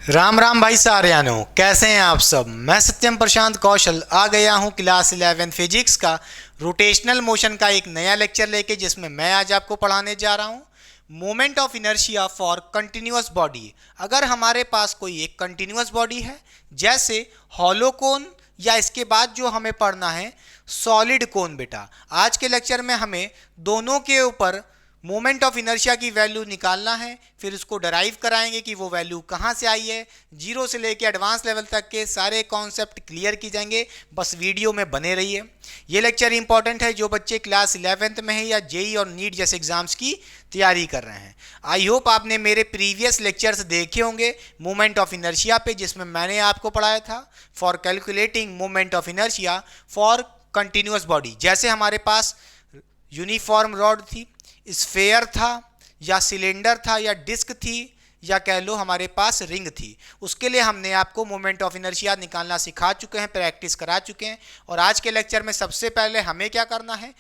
राम राम भाई सारियानो, कैसे हैं आप सब। मैं सत्यम प्रशांत कौशल आ गया हूं क्लास 11 फिजिक्स का रोटेशनल मोशन का एक नया लेक्चर लेके, जिसमें मैं आज आपको पढ़ाने जा रहा हूं moment of inertia for continuous body. अगर हमारे पास कोई एक कंटिन्यूअस बॉडी है जैसे हॉलो कोन, या इसके बाद जो हमें पढ़ना है सॉलिड कोन। बेटा आज के लेक्चर में हमें दोनों के ऊपर मोमेंट ऑफ इनर्शिया की वैल्यू निकालना है, फिर उसको डराइव कराएंगे कि वो वैल्यू कहाँ से आई है। जीरो से लेके एडवांस लेवल तक के सारे कॉन्सेप्ट क्लियर की जाएंगे, बस वीडियो में बने रहिए। ये लेक्चर इंपॉर्टेंट है जो बच्चे क्लास 11th में है या जेई और नीट जैसे एग्जाम्स की तैयारी कर रहे हैं। आई होप आपने मेरे प्रीवियस लेक्चर्स देखे होंगे मोमेंट ऑफ इनर्शिया पे, जिसमें मैंने आपको पढ़ाया था for calculating moment of inertia for continuous body. जैसे हमारे पास यूनिफॉर्म रॉड थी, स्फेयर था, या सिलेंडर था, या डिस्क थी, या कह लो हमारे पास रिंग थी, उसके लिए हमने आपको मोमेंट ऑफ इनर्शिया निकालना सिखा चुके हैं, प्रैक्टिस करा चुके हैं। और आज के लेक्चर में सबसे पहले हमें क्या करना है,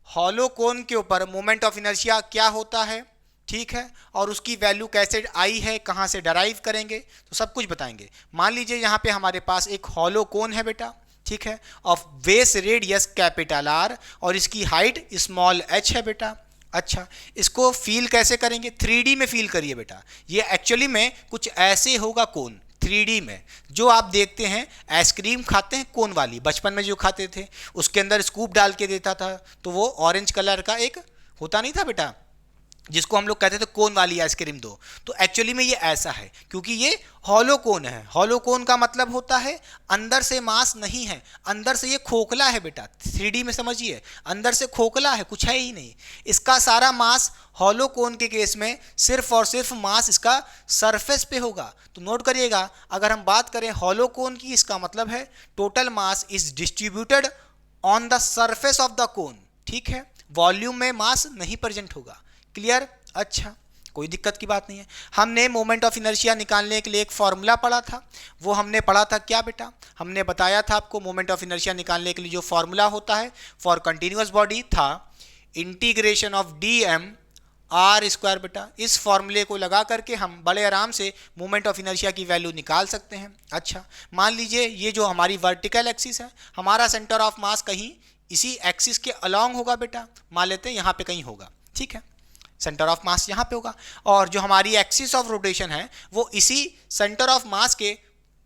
हॉलो कोन के ऊपर मोमेंट ऑफ इनर्शिया क्या होता है, ठीक है, और उसकी वैल्यू कैसे आई है, कहाँ से डराइव करेंगे, तो सब कुछ बताएंगे। मान लीजिए यहाँ पे हमारे पास एक हॉलो कोन है बेटा, ठीक है, of base radius capital R, और इसकी हाइट स्मॉल एच है बेटा। अच्छा, इसको फील कैसे करेंगे, 3D में फील करिए बेटा। ये एक्चुअली में कुछ ऐसे होगा कोन 3D में, जो आप देखते हैं आइसक्रीम खाते हैं कोन वाली, बचपन में जो खाते थे उसके अंदर स्कूप डाल के देता था, तो वो ऑरेंज कलर का एक होता नहीं था बेटा, जिसको हम लोग कहते थे कोन वाली आइसक्रीम दो। तो एक्चुअली में ये ऐसा है क्योंकि ये हॉलो कोन है। हॉलो कोन का मतलब होता है अंदर से मास नहीं है, अंदर से ये खोखला है बेटा। 3D में समझिए, अंदर से खोखला है, कुछ है ही नहीं। इसका सारा मास हॉलो कोन के केस में सिर्फ और सिर्फ मास इसका सरफेस पे होगा। तो नोट करिएगा, अगर हम बात करें हॉलो कोन की, इसका मतलब है total mass is distributed on the surface of the cone, ठीक है, वॉल्यूम में मास नहीं प्रेजेंट होगा। क्लियर? अच्छा, कोई दिक्कत की बात नहीं है। हमने मोमेंट ऑफ इनर्शिया निकालने के लिए एक फॉर्मूला पढ़ा था, वो हमने पढ़ा था क्या बेटा, हमने बताया था आपको मोमेंट ऑफ इनर्शिया निकालने के लिए जो फॉर्मूला होता है फॉर कंटिन्यूअस बॉडी था integration of dm r square बेटा। इस फॉर्मूले को लगा करके हम बड़े आराम से मोमेंट ऑफ इनर्शिया की वैल्यू निकाल सकते हैं। अच्छा, मान लीजिए ये जो हमारी वर्टिकल एक्सिस है, हमारा सेंटर ऑफ मास कहीं इसी एक्सिस के अलॉन्ग होगा बेटा, मान लेते हैं यहाँ पे कहीं होगा, ठीक है, सेंटर ऑफ मास यहाँ पे होगा, और जो हमारी एक्सिस ऑफ रोटेशन है वो इसी सेंटर ऑफ मास के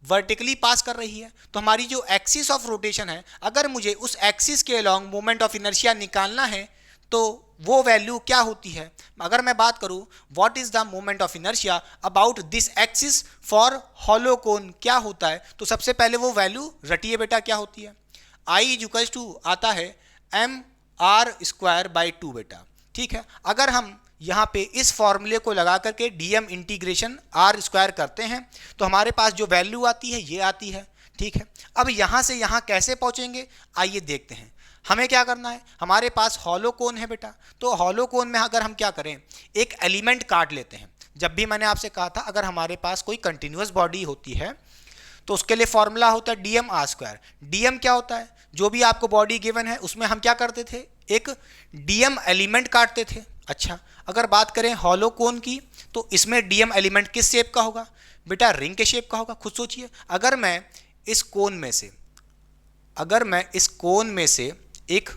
वर्टिकली पास कर रही है। तो हमारी जो एक्सिस ऑफ रोटेशन है, अगर मुझे उस एक्सिस के अलॉन्ग मोमेंट ऑफ इनर्शिया निकालना है तो वो वैल्यू क्या होती है। अगर मैं बात करूं what is the moment of inertia about this axis for hollow cone, क्या होता है, तो सबसे पहले वो वैल्यू रटिए बेटा, क्या होती है, आई इक्वल्स टू आता है एम आर स्क्वायर बाई 2 बेटा, ठीक है। अगर हम यहाँ पे इस फॉर्मूले को लगा करके dm इंटीग्रेशन आर स्क्वायर करते हैं तो हमारे पास जो वैल्यू आती है ये आती है, ठीक है। अब यहाँ से यहाँ कैसे पहुँचेंगे, आइए देखते हैं। हमें क्या करना है, हमारे पास हॉलो कोन है बेटा, तो हॉलो कोन में अगर हम क्या करें, एक एलिमेंट काट लेते हैं। जब भी मैंने आपसे कहा था अगर हमारे पास कोई कंटिन्यूअस बॉडी होती है तो उसके लिए फॉर्मूला होता है dm आर स्क्वायर। dm क्या होता है, जो भी आपको बॉडी गिवन है उसमें हम क्या करते थे, एक dm एलिमेंट काटते थे। अच्छा, अगर बात करें हॉलो कोन की तो इसमें dm एलिमेंट किस शेप का होगा बेटा, रिंग के शेप का होगा। खुद सोचिए, अगर मैं इस कोन में से एक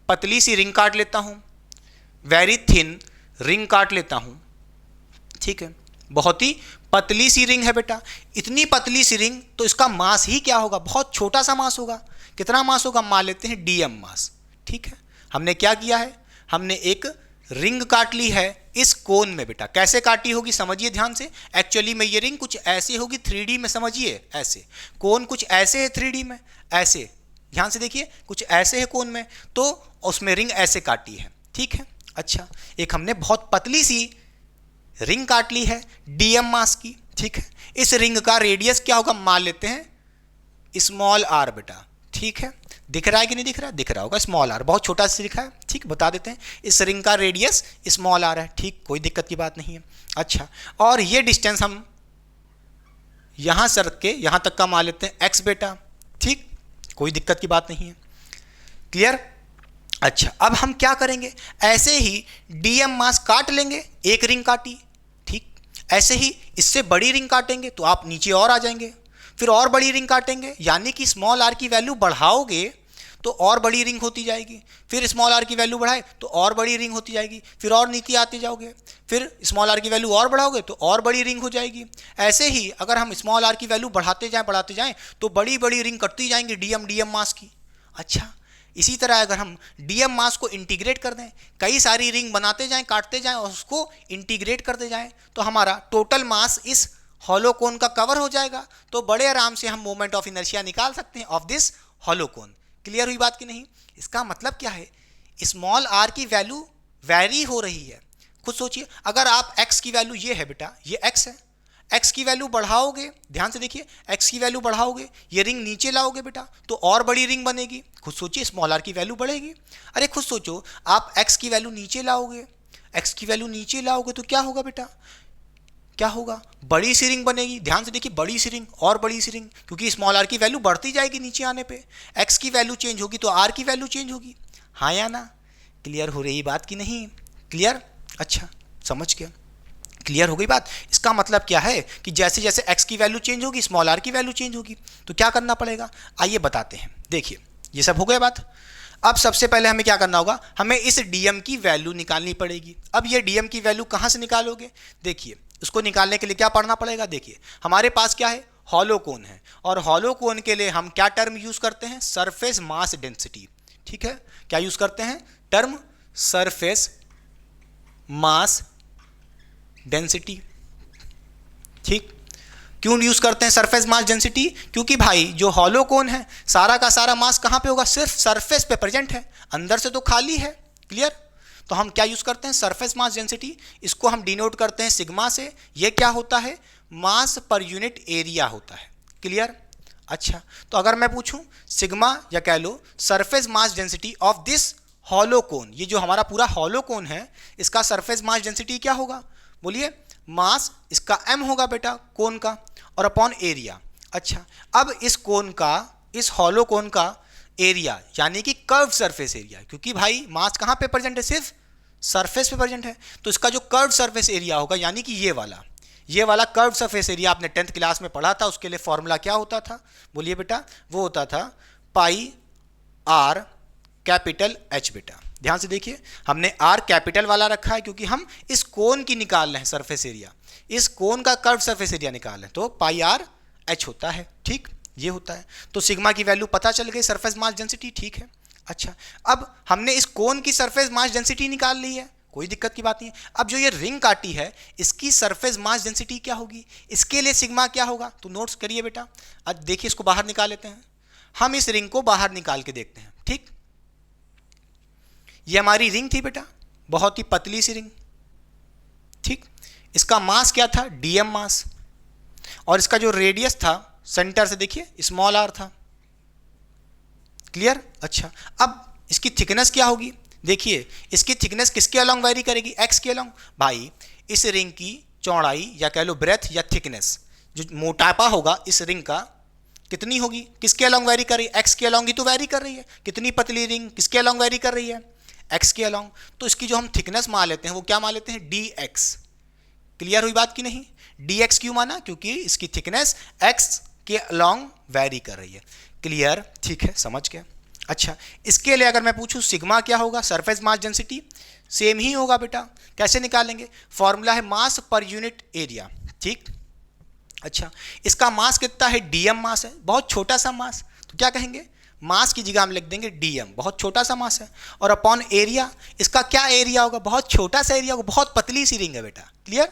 पतली सी रिंग काट लेता हूँ, वेरी थिन रिंग काट लेता हूँ, ठीक है, बहुत ही पतली सी रिंग है बेटा, इतनी पतली सी रिंग, तो इसका मास ही क्या होगा, बहुत छोटा सा मास होगा। कितना मास होगा, मान लेते हैं dm मास, ठीक है। हमने क्या किया है, हमने एक रिंग काट ली है इस कोन में बेटा। कैसे काटी होगी समझिए ध्यान से, एक्चुअली में ये रिंग कुछ ऐसे होगी 3D में, समझिए ऐसे, कोन कुछ ऐसे है 3D में, ऐसे ध्यान से देखिए, कुछ ऐसे है कोन में, तो उसमें रिंग ऐसे काटी है, ठीक है। अच्छा, एक हमने बहुत पतली सी रिंग काट ली है dm मास की, ठीक है। इस रिंग का रेडियस क्या होगा, मान लेते हैं स्मॉल r बेटा, ठीक है। दिख रहा है कि नहीं दिख रहा है, दिख रहा होगा, स्मॉल r बहुत छोटा सा दिखा है, ठीक, बता देते हैं इस रिंग का रेडियस स्मॉल r है, ठीक, कोई दिक्कत की बात नहीं है। अच्छा, और ये डिस्टेंस हम यहाँ से रख के यहाँ तक का मान लेते हैं x बेटा, ठीक, कोई दिक्कत की बात नहीं है। क्लियर? अच्छा, अब हम क्या करेंगे, ऐसे ही dm मास काट लेंगे, एक रिंग काटी, ठीक। ऐसे ही इससे बड़ी रिंग काटेंगे तो आप नीचे और आ जाएंगे, फिर और बड़ी रिंग काटेंगे, यानी कि स्मॉल आर की वैल्यू बढ़ाओगे तो और बड़ी रिंग होती जाएगी, फिर स्मॉल आर की वैल्यू बढ़ाए तो और बड़ी रिंग होती जाएगी, फिर और नीचे आते जाओगे, फिर स्मॉल आर की वैल्यू और बढ़ाओगे तो और बड़ी रिंग हो जाएगी। ऐसे ही अगर हम स्मॉल आर की वैल्यू बढ़ाते जाएं तो बड़ी बड़ी रिंग कटती जाएंगी डीएम मास की। अच्छा, इसी तरह अगर हम डीएम मास को इंटीग्रेट कर दें, कई सारी रिंग बनाते जाएं, काटते जाएं और उसको इंटीग्रेट करते जाएं, तो हमारा टोटल मास इस हॉलो कोन का कवर हो जाएगा। तो बड़े आराम से हम मोमेंट ऑफ इनर्शिया निकाल सकते हैं of this hollow cone. Clear हुई बात कि नहीं? इसका मतलब क्या है, स्मॉल आर की वैल्यू वैरी हो रही है। खुद सोचिए, अगर आप x की वैल्यू ये है बेटा, ये x है, x की वैल्यू बढ़ाओगे, ध्यान से देखिए, x की वैल्यू बढ़ाओगे, ये रिंग नीचे लाओगे बेटा तो और बड़ी रिंग बनेगी। खुद सोचिए, स्मॉल आर की वैल्यू बढ़ेगी। अरे खुद सोचो, आप x की वैल्यू नीचे लाओगे, x की वैल्यू नीचे लाओगे तो क्या होगा बेटा, क्या होगा, बड़ी सी रिंग बनेगी। ध्यान से देखिए, बड़ी सी रिंग और बड़ी सी रिंग, क्योंकि स्मॉल आर की वैल्यू बढ़ती जाएगी नीचे आने पे, x की वैल्यू चेंज होगी तो आर की वैल्यू चेंज होगी। हाँ या ना? क्लियर हो रही बात कि नहीं? क्लियर? अच्छा, समझ गया, क्लियर हो गई बात। इसका मतलब क्या है कि जैसे जैसे x की वैल्यू चेंज होगी स्मॉल आर की वैल्यू चेंज होगी। तो क्या करना पड़ेगा, आइए बताते हैं। देखिए, ये सब हो गया बात। अब सबसे पहले हमें क्या करना होगा, हमें इस डीएम की वैल्यू निकालनी पड़ेगी। अब ये डीएम की वैल्यू कहाँ से निकालोगे, देखिए उसको निकालने के लिए क्या पढ़ना पड़ेगा। देखिए हमारे पास क्या है, हॉलो कोन है, और हॉलो कोन के लिए हम क्या टर्म यूज़ करते हैं, सरफेस मास डेंसिटी। ठीक है, क्या यूज़ करते हैं, टर्म सरफेस मास डेंसिटी। ठीक, क्यों यूज़ करते हैं सरफेस मास डेंसिटी, क्योंकि भाई जो हॉलो कोन है सारा का सारा मास कहाँ पे होगा, सिर्फ सरफेस पे प्रेजेंट है, अंदर से तो खाली है। क्लियर? तो हम क्या यूज़ करते हैं, सरफेस मास डेंसिटी। इसको हम डिनोट करते हैं सिग्मा से। ये क्या होता है, मास पर यूनिट एरिया होता है। क्लियर? अच्छा, तो अगर मैं पूछूं सिग्मा या कह लो surface mass density of this hollow cone, ये जो हमारा पूरा हॉलो कोन है इसका सरफेस मास डेंसिटी क्या होगा, बोलिए, मास इसका m होगा बेटा कोन का, और अपॉन एरिया। अच्छा, अब इस कोन का, इस हॉलो कोन का एरिया यानी कि कर्व सरफेस एरिया, क्योंकि भाई मास कहाँ पे प्रेजेंट है, सिर्फ सरफेस पे प्रेजेंट है, तो इसका जो कर्व सरफेस एरिया होगा यानी कि ये वाला कर्व सरफेस एरिया आपने 10th क्लास में पढ़ा था, उसके लिए फॉर्मूला क्या होता था, बोलिए बेटा, वो होता था पाई आर कैपिटल H बेटा। ध्यान से देखिए, हमने R कैपिटल वाला रखा है क्योंकि हम इस कोन की निकाल रहे हैं सरफेस एरिया, इस कोन का कर्व सरफेस एरिया निकाल रहे हैं, तो पाई आर H होता है। ठीक, ये होता है। तो सिग्मा की वैल्यू पता चल गई, सरफेस मास डेंसिटी। ठीक है, अच्छा, अब हमने इस कोन की सरफेस मास डेंसिटी निकाल ली है, कोई दिक्कत की बात नहीं है। अब जो ये रिंग काटी है इसकी सरफेस मास डेंसिटी क्या होगी, इसके लिए सिग्मा क्या होगा, तो नोट्स करिए बेटा। अब देखिए, इसको बाहर निकाल लेते हैं, हम इस रिंग को बाहर निकाल के देखते हैं। ठीक, ये हमारी रिंग थी बेटा, बहुत ही पतली सी रिंग। ठीक, इसका मास क्या था, डीएम मास, और इसका जो रेडियस था सेंटर से देखिए स्मॉल आर था। क्लियर? अच्छा, अब इसकी थिकनेस क्या होगी, देखिए इसकी थिकनेस किसके अलोंग वेरी करेगी, एक्स के अलोंग। भाई इस रिंग की चौड़ाई या कह लो ब्रेथ या थिकनेस, जो मोटापा होगा इस रिंग का कितनी होगी, किसके अलोंग वेरी कर रही है, एक्स के अलोंग ही तो वेरी कर रही है। कितनी पतली रिंग किसके अलोंग वेरी कर रही है, एक्स के अलोंग। तो इसकी जो हम थिकनेस मान लेते हैं वो क्या मान लेते हैं, डी एक्स। क्लियर हुई बात की नहीं? डी एक्स क्यों माना, क्योंकि इसकी थिकनेस एक्स के अलोंग वेरी कर रही है। क्लियर? ठीक है, समझ गया। अच्छा, इसके लिए अगर मैं पूछूं सिग्मा क्या होगा, सरफेस मास डेंसिटी सेम ही होगा बेटा। कैसे निकालेंगे, फॉर्मूला है मास पर यूनिट एरिया। ठीक, अच्छा, इसका मास कितना है, डीएम मास है, बहुत छोटा सा मास, तो क्या कहेंगे, मास की जगह हम लिख देंगे डीएम, बहुत छोटा सा मास है, और अपॉन एरिया, इसका क्या एरिया होगा, बहुत छोटा सा एरिया होगा, बहुत पतली सी रिंग है बेटा। क्लियर?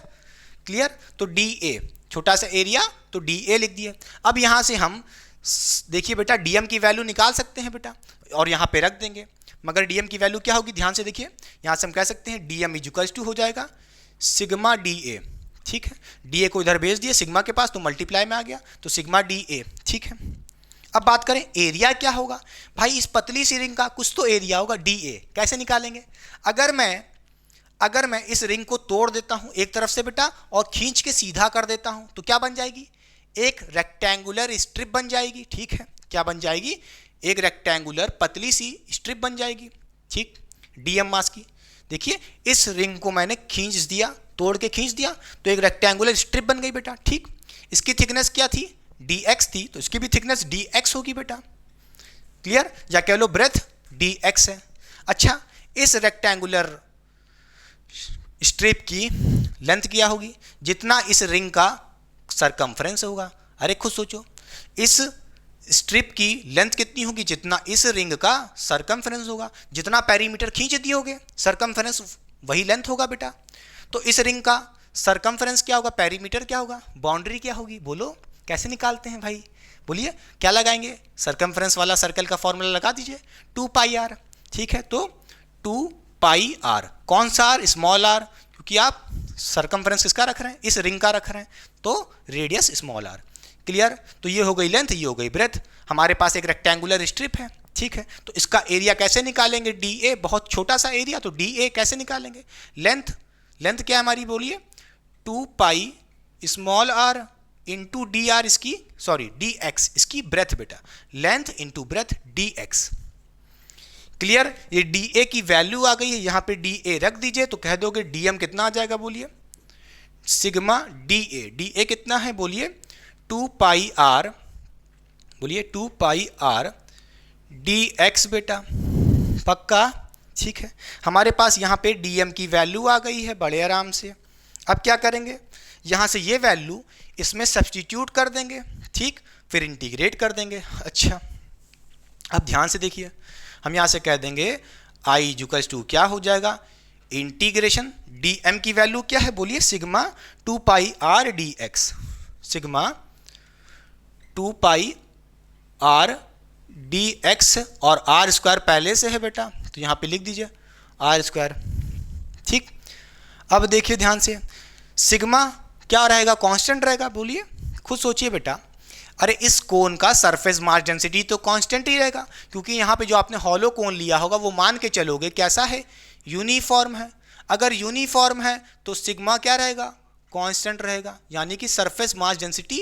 क्लियर? तो डी ए, छोटा सा एरिया, तो डी ए लिख दिए। अब यहाँ से हम देखिए बेटा डीएम की वैल्यू निकाल सकते हैं बेटा, और यहाँ पे रख देंगे, मगर डीएम की वैल्यू क्या होगी, ध्यान से देखिए, यहाँ से हम कह सकते हैं डीएम इक्वल्स टू हो जाएगा सिग्मा डी ए। ठीक है, डी ए को इधर भेज दिए सिग्मा के पास, तो मल्टीप्लाई में आ गया, तो सिग्मा डी ए। ठीक है, अब बात करें एरिया क्या होगा, भाई इस पतली सी रिंग का कुछ तो एरिया होगा, डी ए। कैसे निकालेंगे, अगर मैं इस रिंग को तोड़ देता हूं एक तरफ से बेटा और खींच के सीधा कर देता हूं, तो क्या बन जाएगी, एक रेक्टेंगुलर स्ट्रिप बन जाएगी। ठीक है, क्या बन जाएगी, एक रेक्टेंगुलर पतली सी स्ट्रिप बन जाएगी। ठीक, डीएम मास की। देखिए इस रिंग को मैंने खींच दिया, तोड़ के खींच दिया, तो एक रेक्टेंगुलर स्ट्रिप बन गई बेटा। ठीक, इसकी थिकनेस क्या थी, dx थी, तो इसकी भी थिकनेस dx होगी बेटा। क्लियर, या कह लो ब्रेथ dx है। अच्छा, इस रेक्टेंगुलर स्ट्रिप की लेंथ क्या होगी, जितना इस रिंग का सरकमफ्रेंस होगा। अरे खुद सोचो, इस स्ट्रिप की लेंथ कितनी होगी, जितना इस रिंग का सरकमफ्रेंस होगा। जितना पेरीमीटर खींच दियोगे सरकमफ्रेंस वही लेंथ होगा बेटा। तो इस रिंग का सरकमफ्रेंस क्या होगा, पेरीमीटर क्या होगा, बाउंड्री क्या होगी, बोलो कैसे निकालते हैं भाई, बोलिए क्या लगाएंगे, सरकमफ्रेंस वाला सर्कल का फॉर्मूला लगा दीजिए, 2πr। ठीक है, तो 2πr, कौन सा r, स्मॉल r, क्योंकि आप सरकमफ्रेंस किसका रख रहे हैं, इस रिंग का रख रहे हैं, तो रेडियस स्मॉल r। क्लियर, तो ये हो गई लेंथ, ये हो गई ब्रेथ। हमारे पास एक रेक्टेंगुलर स्ट्रिप है। ठीक है, तो इसका एरिया कैसे निकालेंगे, dA, बहुत छोटा सा एरिया, तो dA कैसे निकालेंगे, लेंथ, लेंथ क्या है हमारी, बोलिए 2π small r into D R, इसकी सॉरी dx, इसकी ब्रेथ बेटा, length into breadth dx। Clear, ये dA की वैल्यू आ गई है, यहां पे dA रख दीजिए तो कह दोगे dm कितना आ जाएगा, बोलिए सिग्मा dA कितना है, बोलिए 2πr, बोलिए 2πr dx बेटा, पक्का। ठीक है, हमारे पास यहाँ पे dm की वैल्यू आ गई है बड़े आराम से। अब क्या करेंगे, यहाँ से ये वैल्यू इसमें सब्स्टिट्यूट कर देंगे। ठीक, फिर इंटीग्रेट कर देंगे। अच्छा, अब ध्यान से देखिए, हम यहाँ से कह देंगे i इक्वल्स टू क्या हो जाएगा, इंटीग्रेशन dm की वैल्यू क्या है, बोलिए sigma 2πr dx, sigma 2πr dx, और r स्क्वायर पहले से है बेटा, तो यहाँ पे लिख दीजिए r स्क्वायर। ठीक, अब देखिए ध्यान से, सिग्मा क्या रहेगा, कांस्टेंट रहेगा, बोलिए खुद सोचिए बेटा। अरे इस कोन का सरफेस मास डेंसिटी तो कांस्टेंट ही रहेगा, क्योंकि यहाँ पे जो आपने हॉलो कोन लिया होगा वो मान के चलोगे कैसा है, यूनिफॉर्म है। अगर यूनिफॉर्म है तो सिग्मा क्या रहेगा, कांस्टेंट रहेगा, यानी कि सरफेस मास डेंसिटी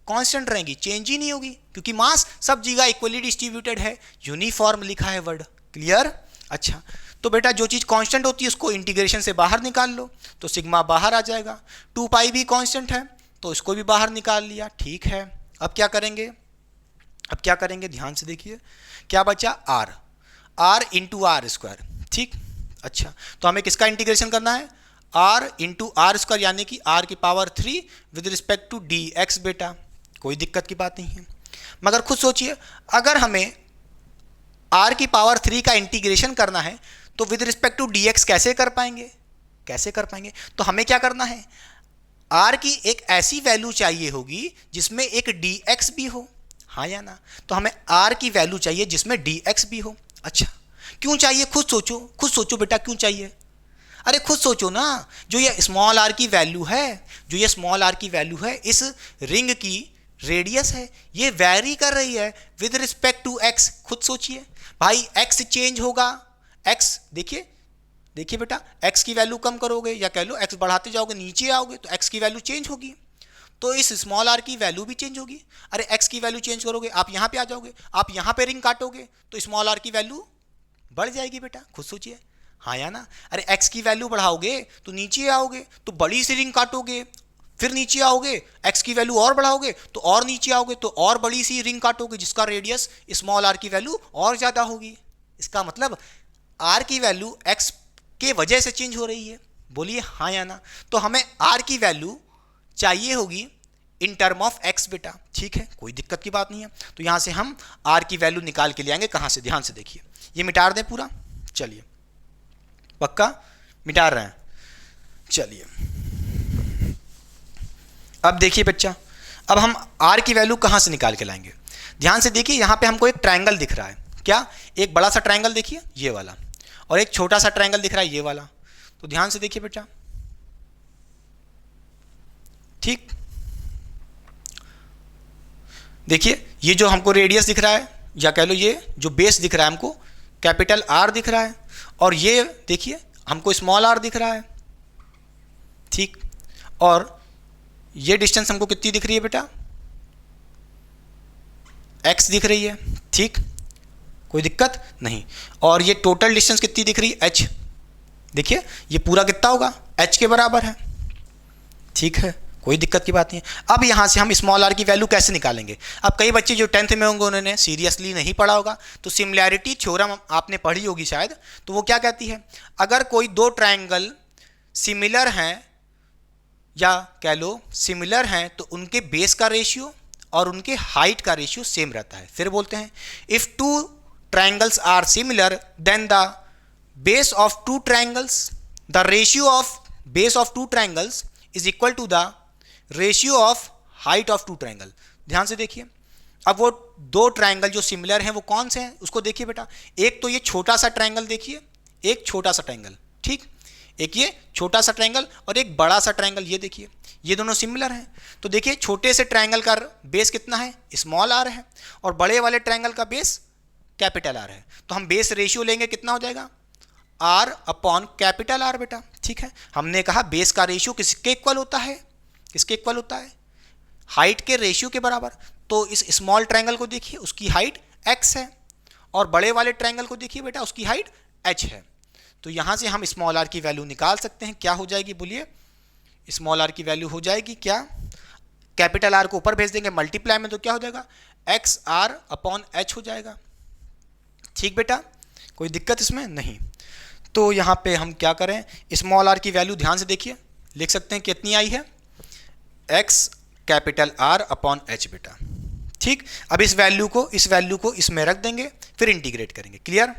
कांस्टेंट रहेगी, चेंज ही नहीं होगी, क्योंकि मास सब जगह इक्वली डिस्ट्रीब्यूटेड है, यूनिफॉर्म लिखा है वर्ड। क्लियर। अच्छा, तो बेटा जो चीज़ कांस्टेंट होती है उसको इंटीग्रेशन से बाहर निकाल लो, तो सिग्मा बाहर आ जाएगा। 2π भी कांस्टेंट है तो इसको भी बाहर निकाल लिया। ठीक है, अब क्या करेंगे, अब क्या करेंगे, ध्यान से देखिए, क्या बचा, r इंटू आर स्क्वायर। ठीक, अच्छा, तो हमें किसका इंटीग्रेशन करना है, r इंटू आर स्क्वायर, यानी कि r की power 3 with respect to dx बेटा, कोई दिक्कत की बात नहीं है। मगर खुद सोचिए, अगर हमें r की पावर 3 का इंटीग्रेशन करना है तो विद रिस्पेक्ट टू dx कैसे कर पाएंगे, कैसे कर पाएंगे, तो हमें क्या करना है, r की एक ऐसी वैल्यू चाहिए होगी जिसमें एक dx भी हो, हाँ या ना, तो हमें r की वैल्यू चाहिए जिसमें dx भी हो। अच्छा, क्यों चाहिए, खुद सोचो, खुद सोचो बेटा, क्यों चाहिए, अरे खुद सोचो ना, जो ये स्मॉल r की वैल्यू है, जो ये स्मॉल r की वैल्यू है, इस रिंग की रेडियस है, ये वैरी कर रही है विद रिस्पेक्ट टू x। खुद सोचिए भाई, x चेंज होगा, x देखिए, देखिए बेटा, x की वैल्यू कम करोगे या कह लो x बढ़ाते जाओगे, नीचे आओगे तो x की वैल्यू चेंज होगी, तो इस स्मॉल r की वैल्यू भी चेंज होगी। अरे x की वैल्यू चेंज करोगे, आप यहाँ पे आ जाओगे, आप यहाँ पे रिंग काटोगे तो स्मॉल r की वैल्यू बढ़ जाएगी बेटा, खुद सोचिए, हाँ या ना। अरे x की वैल्यू बढ़ाओगे तो नीचे आओगे तो बड़ी सी रिंग काटोगे, फिर नीचे आओगे, x की वैल्यू और बढ़ाओगे तो और नीचे आओगे तो और बड़ी सी रिंग काटोगे जिसका रेडियस स्मॉल r की वैल्यू और ज़्यादा होगी। इसका मतलब r की वैल्यू x के वजह से चेंज हो रही है, बोलिए हाँ या ना। तो हमें r की वैल्यू चाहिए होगी इन टर्म ऑफ x बेटा। ठीक है, कोई दिक्कत की बात नहीं है। तो यहाँ से हम r की वैल्यू निकाल के ले आएंगे, कहाँ से, ध्यान से देखिए, ये मिटा दें पूरा, चलिए पक्का मिटा रहे हैं, चलिए अब देखिए बच्चा, अब हम r की वैल्यू कहाँ से निकाल के लाएंगे, ध्यान से देखिए, यहाँ पे हमको एक ट्रायंगल दिख रहा है, क्या, एक बड़ा सा ट्रायंगल देखिए ये वाला, और एक छोटा सा ट्रायंगल दिख रहा है ये वाला। तो ध्यान से देखिए बेटा, ठीक, देखिए ये जो हमको रेडियस दिख रहा है, या कह लो ये जो बेस दिख रहा है हमको कैपिटल R दिख रहा है, और ये देखिए हमको स्मॉल r दिख रहा है। ठीक, और ये डिस्टेंस हमको कितनी दिख रही है बेटा, x दिख रही है। ठीक, कोई दिक्कत नहीं। और ये टोटल डिस्टेंस कितनी दिख रही है, h देखिए ये पूरा कितना होगा, h के बराबर है, ठीक है, कोई दिक्कत की बात नहीं है। अब यहाँ से हम स्मॉल r की वैल्यू कैसे निकालेंगे। अब कई बच्चे जो 10th में होंगे उन्होंने सीरियसली नहीं पढ़ा होगा, तो सिमिलैरिटी थ्योरम आपने पढ़ी होगी शायद। तो वो क्या कहती है, अगर कोई दो ट्रायंगल सिमिलर हैं या कह लो सिमिलर हैं तो उनके बेस का रेशियो और उनके हाइट का रेशियो सेम रहता है। फिर बोलते हैं if two triangles are similar then the base of two triangles, the ratio of base of two triangles is equal to the ratio of height of two triangle. ध्यान से देखिए, अब वो दो ट्रायंगल जो सिमिलर हैं वो कौन से हैं उसको देखिए बेटा। एक तो ये छोटा सा ट्रायंगल देखिए, एक छोटा सा ट्रायंगल, ठीक, एक ये छोटा सा ट्रायंगल और एक बड़ा सा ट्रायंगल, ये देखिए ये दोनों सिमिलर हैं। तो देखिए छोटे से ट्रायंगल का बेस कितना है, स्मॉल आर है, और बड़े वाले ट्रायंगल का बेस कैपिटल आर है। तो हम बेस रेशियो लेंगे, कितना हो जाएगा, आर अपॉन कैपिटल आर बेटा, ठीक है। हमने कहा बेस का रेशियो किसके इक्वल होता है, किसके इक्वल होता है, हाइट के रेशियो के बराबर। तो इस स्मॉल ट्रायंगल को देखिए उसकी हाइट x है, और बड़े वाले ट्रायंगल को देखिए बेटा उसकी हाइट h है। तो यहाँ से हम स्मॉल r की वैल्यू निकाल सकते हैं। क्या हो जाएगी बोलिए, स्मॉल r की वैल्यू हो जाएगी क्या, कैपिटल R को ऊपर भेज देंगे मल्टीप्लाई में, तो क्या हो जाएगा एक्स आर अपॉन एच हो जाएगा। ठीक बेटा, कोई दिक्कत इसमें नहीं। तो यहाँ पे हम क्या करें, स्मॉल r की वैल्यू ध्यान से देखिए, लिख सकते हैं कितनी आई है, x capital R upon H बेटा, ठीक। अब इस वैल्यू को इसमें रख देंगे, फिर इंटीग्रेट करेंगे। क्लियर,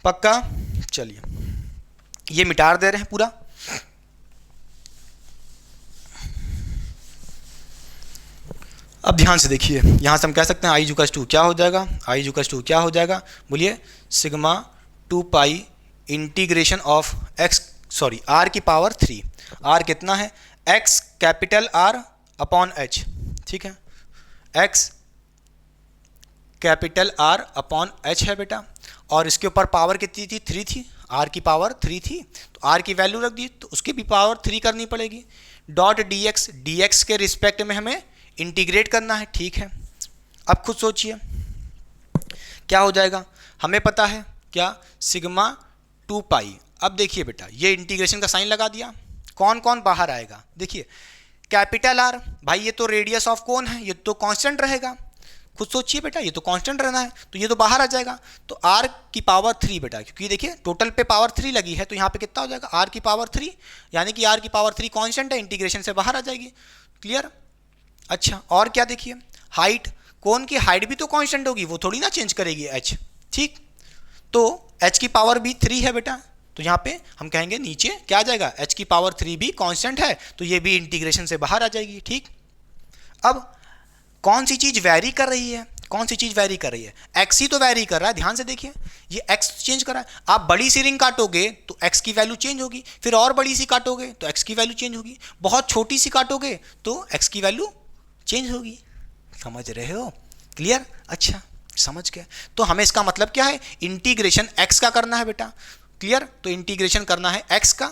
पक्का। चलिए ये मिटा दे रहे हैं पूरा। अब ध्यान से देखिए, यहाँ से हम कह सकते हैं आई इक्वल्स टू क्या हो जाएगा, आई इक्वल्स टू क्या हो जाएगा बोलिए, sigma 2 pi integration of x sorry r की पावर 3, आर कितना है, x capital R upon h, ठीक है, x capital R upon h है बेटा, और इसके ऊपर पावर कितनी थी, 3 थी, आर की पावर 3 थी, तो आर की वैल्यू रख दी तो उसकी भी पावर 3 करनी पड़ेगी। डॉट डी एक्स के रिस्पेक्ट में हमें इंटीग्रेट करना है, ठीक है। अब खुद सोचिए क्या हो जाएगा, हमें पता है क्या, सिग्मा 2 पाई। अब देखिए बेटा ये इंटीग्रेशन का साइन लगा दिया, कौन कौन बाहर आएगा, देखिए कैपिटल आर, भाई ये तो रेडियस ऑफ कौन है, ये तो कांस्टेंट रहेगा, खुद सोचिए बेटा ये तो कांस्टेंट रहना है, तो ये तो बाहर आ जाएगा। तो आर की पावर 3 बेटा, क्योंकि देखिए टोटल पे पावर 3 लगी है, तो यहाँ पे कितना हो जाएगा, आर की पावर 3, यानी कि आर की पावर 3 कांस्टेंट है, इंटीग्रेशन से बाहर आ जाएगी। क्लियर। अच्छा और क्या देखिए, हाइट, कौन की हाइट भी तो कांस्टेंट होगी, वो थोड़ी ना चेंज करेगी एच, ठीक। तो एच की पावर भी 3 है बेटा, तो यहाँ पे हम कहेंगे नीचे क्या आ जाएगा, एच की पावर 3 भी कांस्टेंट है, तो ये भी इंटीग्रेशन से बाहर आ जाएगी, ठीक। अब कौन सी चीज़ वैरी कर रही है, कौन सी चीज़ वैरी कर रही है, एक्स ही तो वैरी कर रहा है, ध्यान से देखिए ये एक्स चेंज कर रहा है। आप बड़ी सी रिंग काटोगे तो एक्स की वैल्यू चेंज होगी, फिर और बड़ी सी काटोगे तो एक्स की वैल्यू चेंज होगी, बहुत छोटी सी काटोगे तो एक्स की वैल्यू चेंज होगी। समझ रहे हो, क्लियर। अच्छा समझ गए, तो हमें इसका मतलब क्या है, इंटीग्रेशन एक्स का करना है बेटा। क्लियर, तो इंटीग्रेशन करना है एक्स का,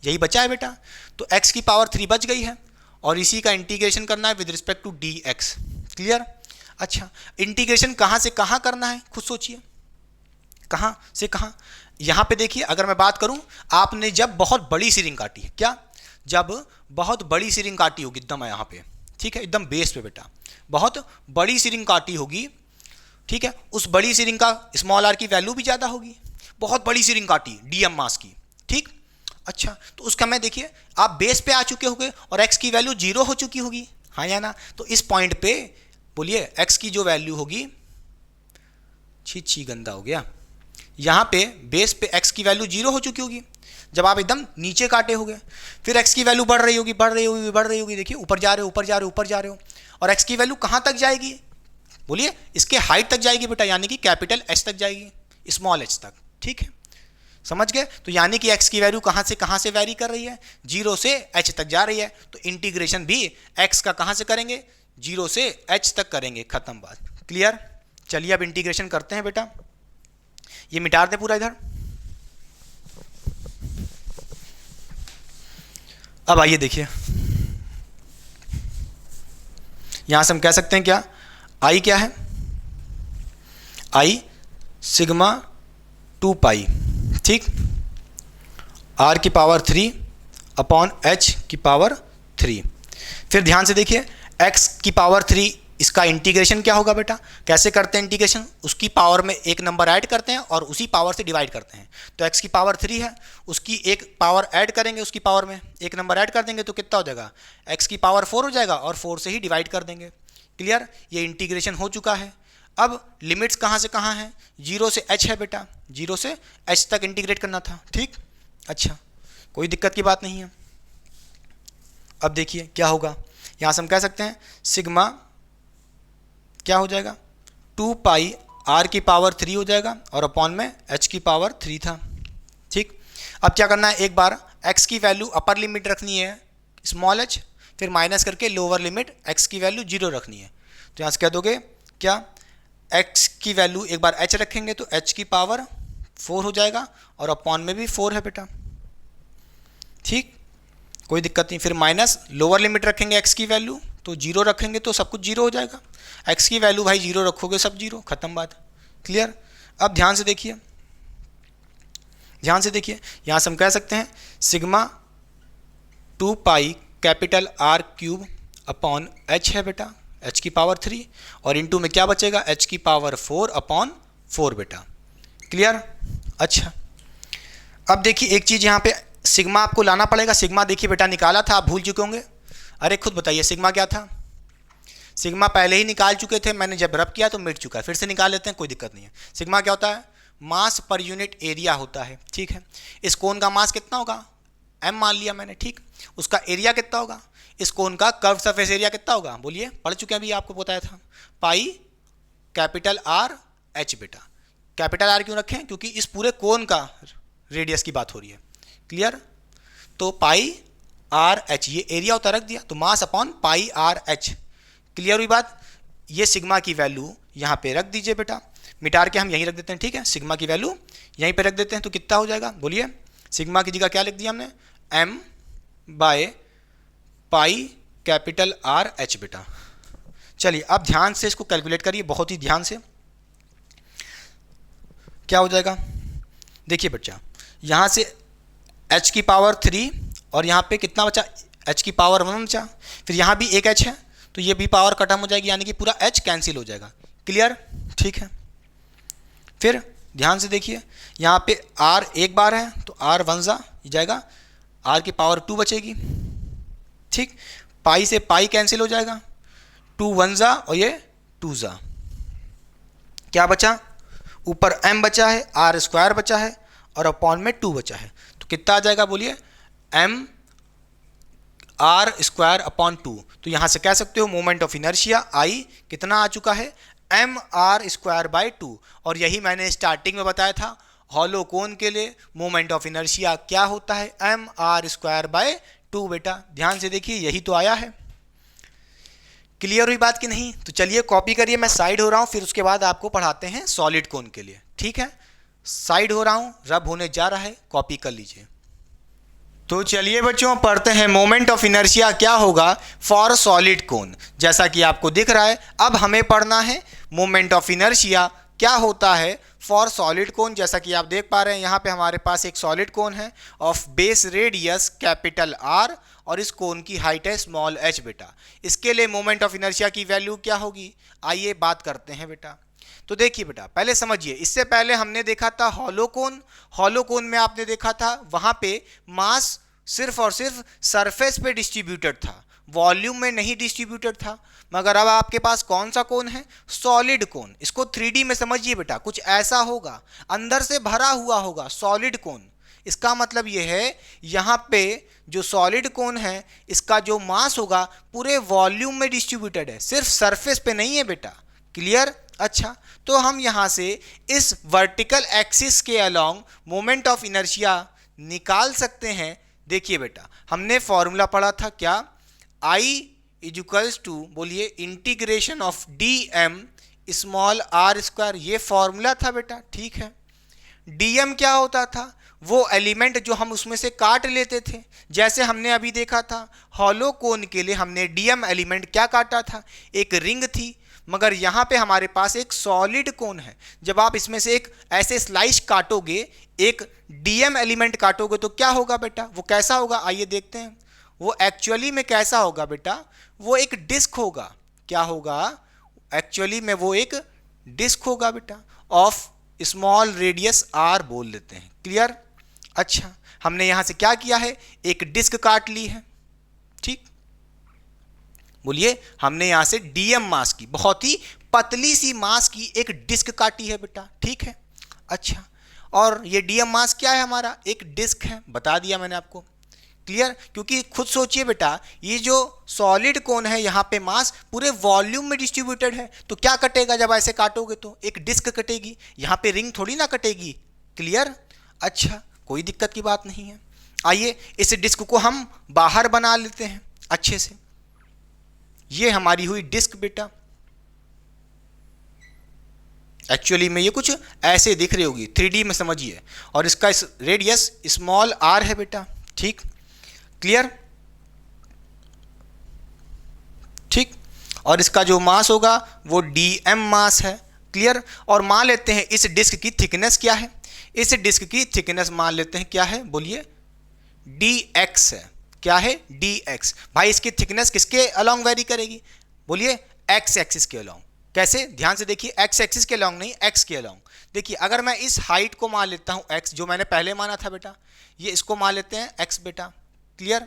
यही बचा है बेटा, तो एक्स की पावर 3 बच गई है, और इसी का इंटीग्रेशन करना है with respect to d x. Clear. अच्छा इंटीग्रेशन कहाँ से कहाँ करना है, खुद सोचिए, कहाँ से कहाँ। यहाँ पे देखिए अगर मैं बात करूँ, आपने जब बहुत बड़ी सी रिंग काटी है, क्या, जब बहुत बड़ी सी रिंग काटी होगी एकदम यहाँ पे, ठीक है, एकदम बेस पे बेटा, बहुत बड़ी सी रिंग काटी होगी, ठीक है, उस बड़ी सी रिंग का स्मॉल आर की वैल्यू भी ज़्यादा होगी, बहुत बड़ी सी रिंग काटी डीएम मास की, ठीक। अच्छा तो उसका मैं देखिए आप बेस पे आ चुके होंगे और x की वैल्यू 0 हो चुकी होगी, हाँ या ना। तो इस पॉइंट पे बोलिए x की जो वैल्यू होगी, छी गंदा हो गया, यहाँ पे बेस पे x की वैल्यू 0 हो चुकी होगी, जब आप एकदम नीचे काटे होगे, फिर x की वैल्यू बढ़ रही होगी बढ़ रही होगी बढ़ रही होगी, देखिए ऊपर जा रहे हो ऊपर जा रहे हो ऊपर जा रहे हो, और x की वैल्यू कहाँ तक जाएगी, बोलिए इसके हाइट तक जाएगी बेटा, यानी कि कैपिटल H तक जाएगी, स्मॉल h तक, ठीक है, समझ गए। तो यानी कि x की वैल्यू कहाँ से वैरी कर रही है, 0 से h तक जा रही है, तो इंटीग्रेशन भी x का कहाँ से करेंगे, 0 से h तक करेंगे, खत्म बात। क्लियर। चलिए अब इंटीग्रेशन करते हैं बेटा, ये मिटा दें पूरा इधर। अब आइए देखिए, यहां से हम कह सकते हैं क्या, i क्या है, i सिग्मा 2 पाई, ठीक। आर की पावर 3 अपॉन एच की पावर 3। फिर ध्यान से देखिए, एक्स की पावर 3 इसका इंटीग्रेशन क्या होगा बेटा, कैसे करते हैं इंटीग्रेशन, उसकी पावर में एक नंबर ऐड करते हैं और उसी पावर से डिवाइड करते हैं। तो एक्स की पावर 3 है, उसकी एक पावर ऐड करेंगे, उसकी पावर में एक नंबर ऐड कर देंगे तो कितना हो जाएगा, एक्स की पावर 4 हो जाएगा और 4 से ही डिवाइड कर देंगे। क्लियर, ये इंटीग्रेशन हो चुका है। अब लिमिट्स कहाँ से कहाँ हैं, 0 से h है बेटा, 0 से h तक इंटीग्रेट करना था। ठीक, अच्छा, कोई दिक्कत की बात नहीं है। अब देखिए क्या होगा, यहाँ से हम कह सकते हैं सिग्मा क्या हो जाएगा, 2 पाई r की पावर 3 हो जाएगा और अपॉन में h की पावर 3 था। ठीक, अब क्या करना है, एक बार x की वैल्यू अपर लिमिट रखनी है स्मॉल h, फिर माइनस करके लोअर लिमिट x की वैल्यू 0 रखनी है। तो यहाँ से कह दोगे क्या, x की वैल्यू एक बार h रखेंगे तो h की पावर 4 हो जाएगा और अपॉन में भी 4 है बेटा। ठीक, कोई दिक्कत नहीं। फिर माइनस लोअर लिमिट रखेंगे x की वैल्यू तो 0 रखेंगे तो सब कुछ 0 हो जाएगा। x की वैल्यू भाई 0 रखोगे सब 0, खत्म बात। क्लियर, अब ध्यान से देखिए, ध्यान से देखिए, यहाँ से हम कह सकते हैं sigma 2 pi capital R cube upon h है बेटा, h की पावर 3 और इनटू में क्या बचेगा, h की पावर 4 अपॉन 4 बेटा। क्लियर, अच्छा, अब देखिए एक चीज़ यहाँ पे सिग्मा आपको लाना पड़ेगा। सिग्मा देखिए बेटा निकाला था, आप भूल चुके होंगे। अरे खुद बताइए सिग्मा क्या था, सिग्मा पहले ही निकाल चुके थे, मैंने जब रब किया तो मिट चुका है, फिर से निकाल लेते हैं, कोई दिक्कत नहीं है। सिग्मा क्या होता है, मास पर यूनिट एरिया होता है। ठीक है, इस कोन का मास कितना होगा, m मान लिया मैंने। ठीक, उसका एरिया कितना होगा, इस कोन का कर्व सरफेस एरिया कितना होगा, बोलिए, पढ़ चुके हैं अभी, आपको बताया था, पाई कैपिटल R h बेटा। कैपिटल R क्यों रखें, क्योंकि इस पूरे कोन का रेडियस की बात हो रही है। क्लियर, तो पाई R h ये एरिया होता, रख दिया, तो mass upon pi R h। Clear हुई बात, ये सिग्मा की वैल्यू यहाँ पे रख दीजिए बेटा, मिटार के हम यहीं रख देते हैं। ठीक है, सिग्मा की वैल्यू यहीं पे रख देते हैं तो कितना हो जाएगा, बोलिए, सिग्मा की जगह क्या लिख दिया हमने, m by pi capital R h बेटा। चलिए अब ध्यान से इसको कैलकुलेट करिए, बहुत ही ध्यान से, क्या हो जाएगा, देखिए बच्चा, यहाँ से h की पावर 3 और यहाँ पे कितना बचा, h की पावर 1 बचा, फिर यहाँ भी एक h है तो ये भी पावर खत्म हो जाएगी, यानी कि पूरा h कैंसिल हो जाएगा। क्लियर, ठीक है, फिर ध्यान से देखिए, यहाँ पे r एक बार है तो r 1 जा जाएगा, r की पावर 2 बचेगी। ठीक, पाई से पाई कैंसिल हो जाएगा, 2 1 जा और ये 2 जा, क्या बचा, ऊपर m बचा है, r स्क्वायर बचा है और अपॉन में 2 बचा है, तो कितना आ जाएगा, बोलिए, m r स्क्वायर अपॉन 2। तो यहाँ से कह सकते हो मोमेंट ऑफ इनर्शिया I कितना आ चुका है, m r स्क्वायर बाई 2। और यही मैंने स्टार्टिंग में बताया था, हॉलो कोन के लिए मोमेंट ऑफ इनर्शिया क्या होता है, m r स्क्वायर बाय 2 बेटा। ध्यान से देखिए, यही तो आया है। क्लियर हुई बात कि नहीं, तो चलिए कॉपी करिए, मैं साइड हो रहा हूँ, फिर उसके बाद आपको पढ़ाते हैं सॉलिड कोन के लिए। ठीक है, साइड हो रहा हूँ, रब होने जा रहा है, कॉपी कर लीजिए। तो चलिए बच्चों पढ़ते हैं मोमेंट ऑफ इनर्शिया क्या होगा फॉर सॉलिड कोन। जैसा कि आपको दिख रहा है, अब हमें पढ़ना है मोमेंट ऑफ इनर्शिया क्या होता है फॉर सॉलिड कोन। जैसा कि आप देख पा रहे हैं, यहाँ पे हमारे पास एक सॉलिड कोन है of base radius capital R और इस कोन की हाइट है स्मॉल h बेटा। इसके लिए मोमेंट ऑफ इनर्शिया की वैल्यू क्या होगी, आइए बात करते हैं बेटा। तो देखिए बेटा, पहले समझिए, इससे पहले हमने देखा था हॉलो कोन। हॉलो कोन में आपने देखा था वहां पे मास सिर्फ और सिर्फ सरफेस पे डिस्ट्रीब्यूटेड था, वॉल्यूम में नहीं डिस्ट्रीब्यूटेड था। मगर अब आपके पास कौन सा कोन है, सॉलिड कोन। इसको 3D में समझिए बेटा, कुछ ऐसा होगा, अंदर से भरा हुआ होगा, सॉलिड कोन। इसका मतलब ये है, यहाँ पे जो सॉलिड कोन है इसका जो मास होगा पूरे वॉल्यूम में डिस्ट्रीब्यूटेड है, सिर्फ सरफेस पे नहीं है बेटा। क्लियर, अच्छा, तो हम यहाँ से इस वर्टिकल एक्सिस के अलोंग मोमेंट ऑफ इनर्शिया निकाल सकते हैं। देखिए बेटा, हमने फॉर्मूला पढ़ा था क्या, I इक्वल्स टू, बोलिए, integration of dm small r square, ये फॉर्मूला था बेटा। ठीक है, dm क्या होता था, वो एलिमेंट जो हम उसमें से काट लेते थे। जैसे हमने अभी देखा था हॉलो कोन के लिए हमने dm एलिमेंट क्या काटा था, एक रिंग थी, मगर यहाँ पे हमारे पास एक सॉलिड कोन है। जब आप इसमें से एक ऐसे स्लाइस काटोगे, एक डीएम एलिमेंट काटोगे तो क्या होगा बेटा, वो कैसा होगा, आइए देखते हैं। वो एक्चुअली में कैसा होगा बेटा, वो एक डिस्क होगा। क्या होगा, एक्चुअली में वो एक डिस्क होगा बेटा, ऑफ स्मॉल रेडियस आर बोल देते हैं। क्लियर। अच्छा, हमने यहां से क्या किया है, एक डिस्क काट ली है। ठीक, बोलिए, हमने यहां से डीएम मास की, बहुत ही पतली सी मास की एक डिस्क काटी है बेटा। ठीक है। अच्छा, और ये डीएम मास क्या है हमारा, एक डिस्क है, बता दिया मैंने आपको। क्लियर। क्योंकि खुद सोचिए बेटा, ये जो सॉलिड कोन है यहाँ पे मास पूरे वॉल्यूम में डिस्ट्रीब्यूटेड है, तो क्या कटेगा जब ऐसे काटोगे, तो एक डिस्क कटेगी, यहाँ पे रिंग थोड़ी ना कटेगी। क्लियर। अच्छा, कोई दिक्कत की बात नहीं है। आइए इस डिस्क को हम बाहर बना लेते हैं अच्छे से। ये हमारी हुई डिस्क बेटा। एक्चुअली में ये कुछ ऐसे दिख रही होगी, 3D में समझिए, और इसका इस रेडियस स्मॉल आर है बेटा। ठीक। क्लियर। ठीक, और इसका जो मास होगा वो डीएम मास है। क्लियर। और मान लेते हैं इस डिस्क की थिकनेस क्या है, इस डिस्क की थिकनेस मान लेते हैं क्या है, बोलिए, dx है। क्या है, dx। भाई इसकी थिकनेस किसके अलोंग वेरी करेगी, बोलिए, x एक्सिस के अलोंग। कैसे, ध्यान से देखिए, x एक्सिस के अलोंग नहीं, x के अलोंग। देखिए, अगर मैं इस हाइट को मान लेता हूं x, जो मैंने पहले माना था बेटा, ये इसको मान लेते हैं x बेटा। क्लियर।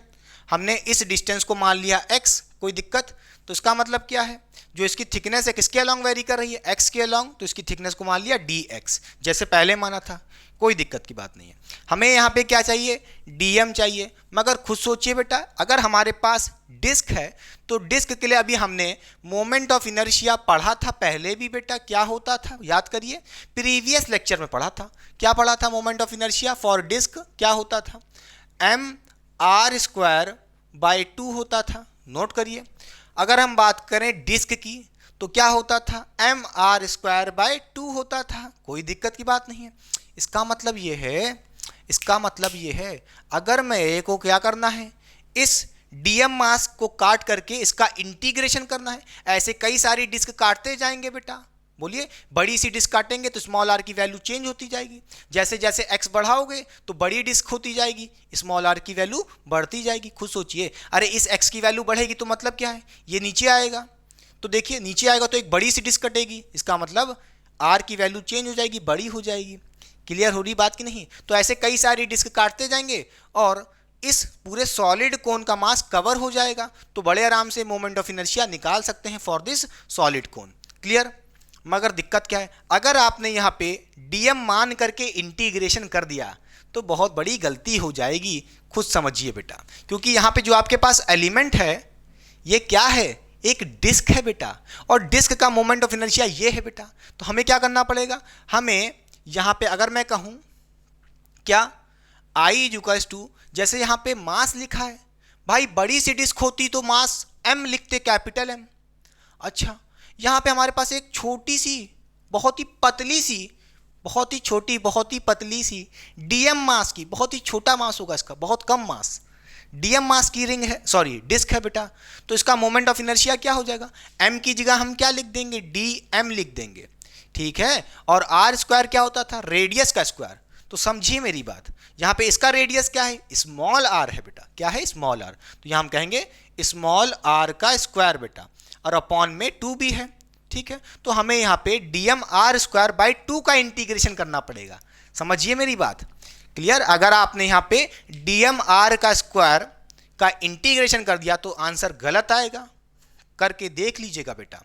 हमने इस डिस्टेंस को मान लिया x, कोई दिक्कत, तो इसका मतलब क्या है, जो इसकी थिकनेस है किसके अलोंग वेरी कर रही है, x के अलोंग, तो इसकी थिकनेस को मान लिया dx, जैसे पहले माना था, कोई दिक्कत की बात नहीं है। हमें यहाँ पे क्या चाहिए, dm चाहिए। मगर खुद सोचिए बेटा, अगर हमारे पास डिस्क है तो डिस्क के लिए अभी हमने मोमेंट ऑफ इनर्शिया पढ़ा था पहले भी बेटा। क्या होता था, याद करिए, प्रीवियस लेक्चर में पढ़ा था। क्या पढ़ा था, moment of inertia for disc क्या होता था, mr²/2 होता था। नोट करिए। अगर हम बात करें डिस्क की तो क्या होता था, mr²/2 होता था। कोई दिक्कत की बात नहीं है। इसका मतलब ये है, इसका मतलब ये है, अगर मैं को क्या करना है, इस डीएम मास को काट करके इसका इंटीग्रेशन करना है। ऐसे कई सारी डिस्क काटते जाएंगे बेटा। बोलिए, बड़ी सी डिस्क काटेंगे तो स्मॉल आर की वैल्यू चेंज होती जाएगी। जैसे जैसे एक्स बढ़ाओगे तो बड़ी डिस्क होती जाएगी, स्मॉल आर की वैल्यू बढ़ती जाएगी। खुद सोचिए, अरे इस एक्स की वैल्यू बढ़ेगी तो मतलब क्या है, ये नीचे आएगा, तो देखिए नीचे आएगा तो एक बड़ी सी डिस्क कटेगी, इसका मतलब आर की वैल्यू चेंज हो जाएगी, बड़ी हो जाएगी। क्लियर हो रही बात कि नहीं। तो ऐसे कई सारी डिस्क काटते जाएंगे और इस पूरे सॉलिड कोन का मास कवर हो जाएगा, तो बड़े आराम से मोमेंट ऑफ इनर्शिया निकाल सकते हैं for this solid cone. Clear. मगर दिक्कत क्या है, अगर आपने यहाँ पे डीएम मान करके इंटीग्रेशन कर दिया तो बहुत बड़ी गलती हो जाएगी। खुद समझिए बेटा, क्योंकि यहाँ पे जो आपके पास एलिमेंट है ये क्या है, एक डिस्क है बेटा, और डिस्क का मोमेंट ऑफ इनर्शिया ये है बेटा। तो हमें क्या करना पड़ेगा, हमें यहाँ पे अगर मैं कहूँ क्या, I = जैसे यहाँ पे मास लिखा है, भाई बड़ी सी डिस्क होती तो मास m लिखते, कैपिटल M। अच्छा, यहाँ पे हमारे पास एक छोटी सी, बहुत ही पतली सी, बहुत ही छोटी, बहुत ही पतली सी डीएम मास की, बहुत ही छोटा मास होगा इसका, बहुत कम मास, डीएम मास की रिंग है, सॉरी डिस्क है बेटा। तो इसका मोमेंट ऑफ इनर्शिया क्या हो जाएगा, m की जगह हम क्या लिख देंगे, dm लिख देंगे। ठीक है। और r² क्या होता था, रेडियस का स्क्वायर। तो समझिए मेरी बात, यहाँ पे इसका रेडियस क्या है, स्मॉल r है बेटा। क्या है, स्मॉल r। तो यहाँ हम कहेंगे स्मॉल r का स्क्वायर बेटा, और अपॉन में 2 भी है। ठीक है। तो हमें यहाँ पे dmr²/2 का इंटीग्रेशन करना पड़ेगा। समझिए मेरी बात। क्लियर। अगर आपने यहाँ पे dmr का स्क्वायर का इंटीग्रेशन कर दिया तो आंसर गलत आएगा, करके देख लीजिएगा बेटा,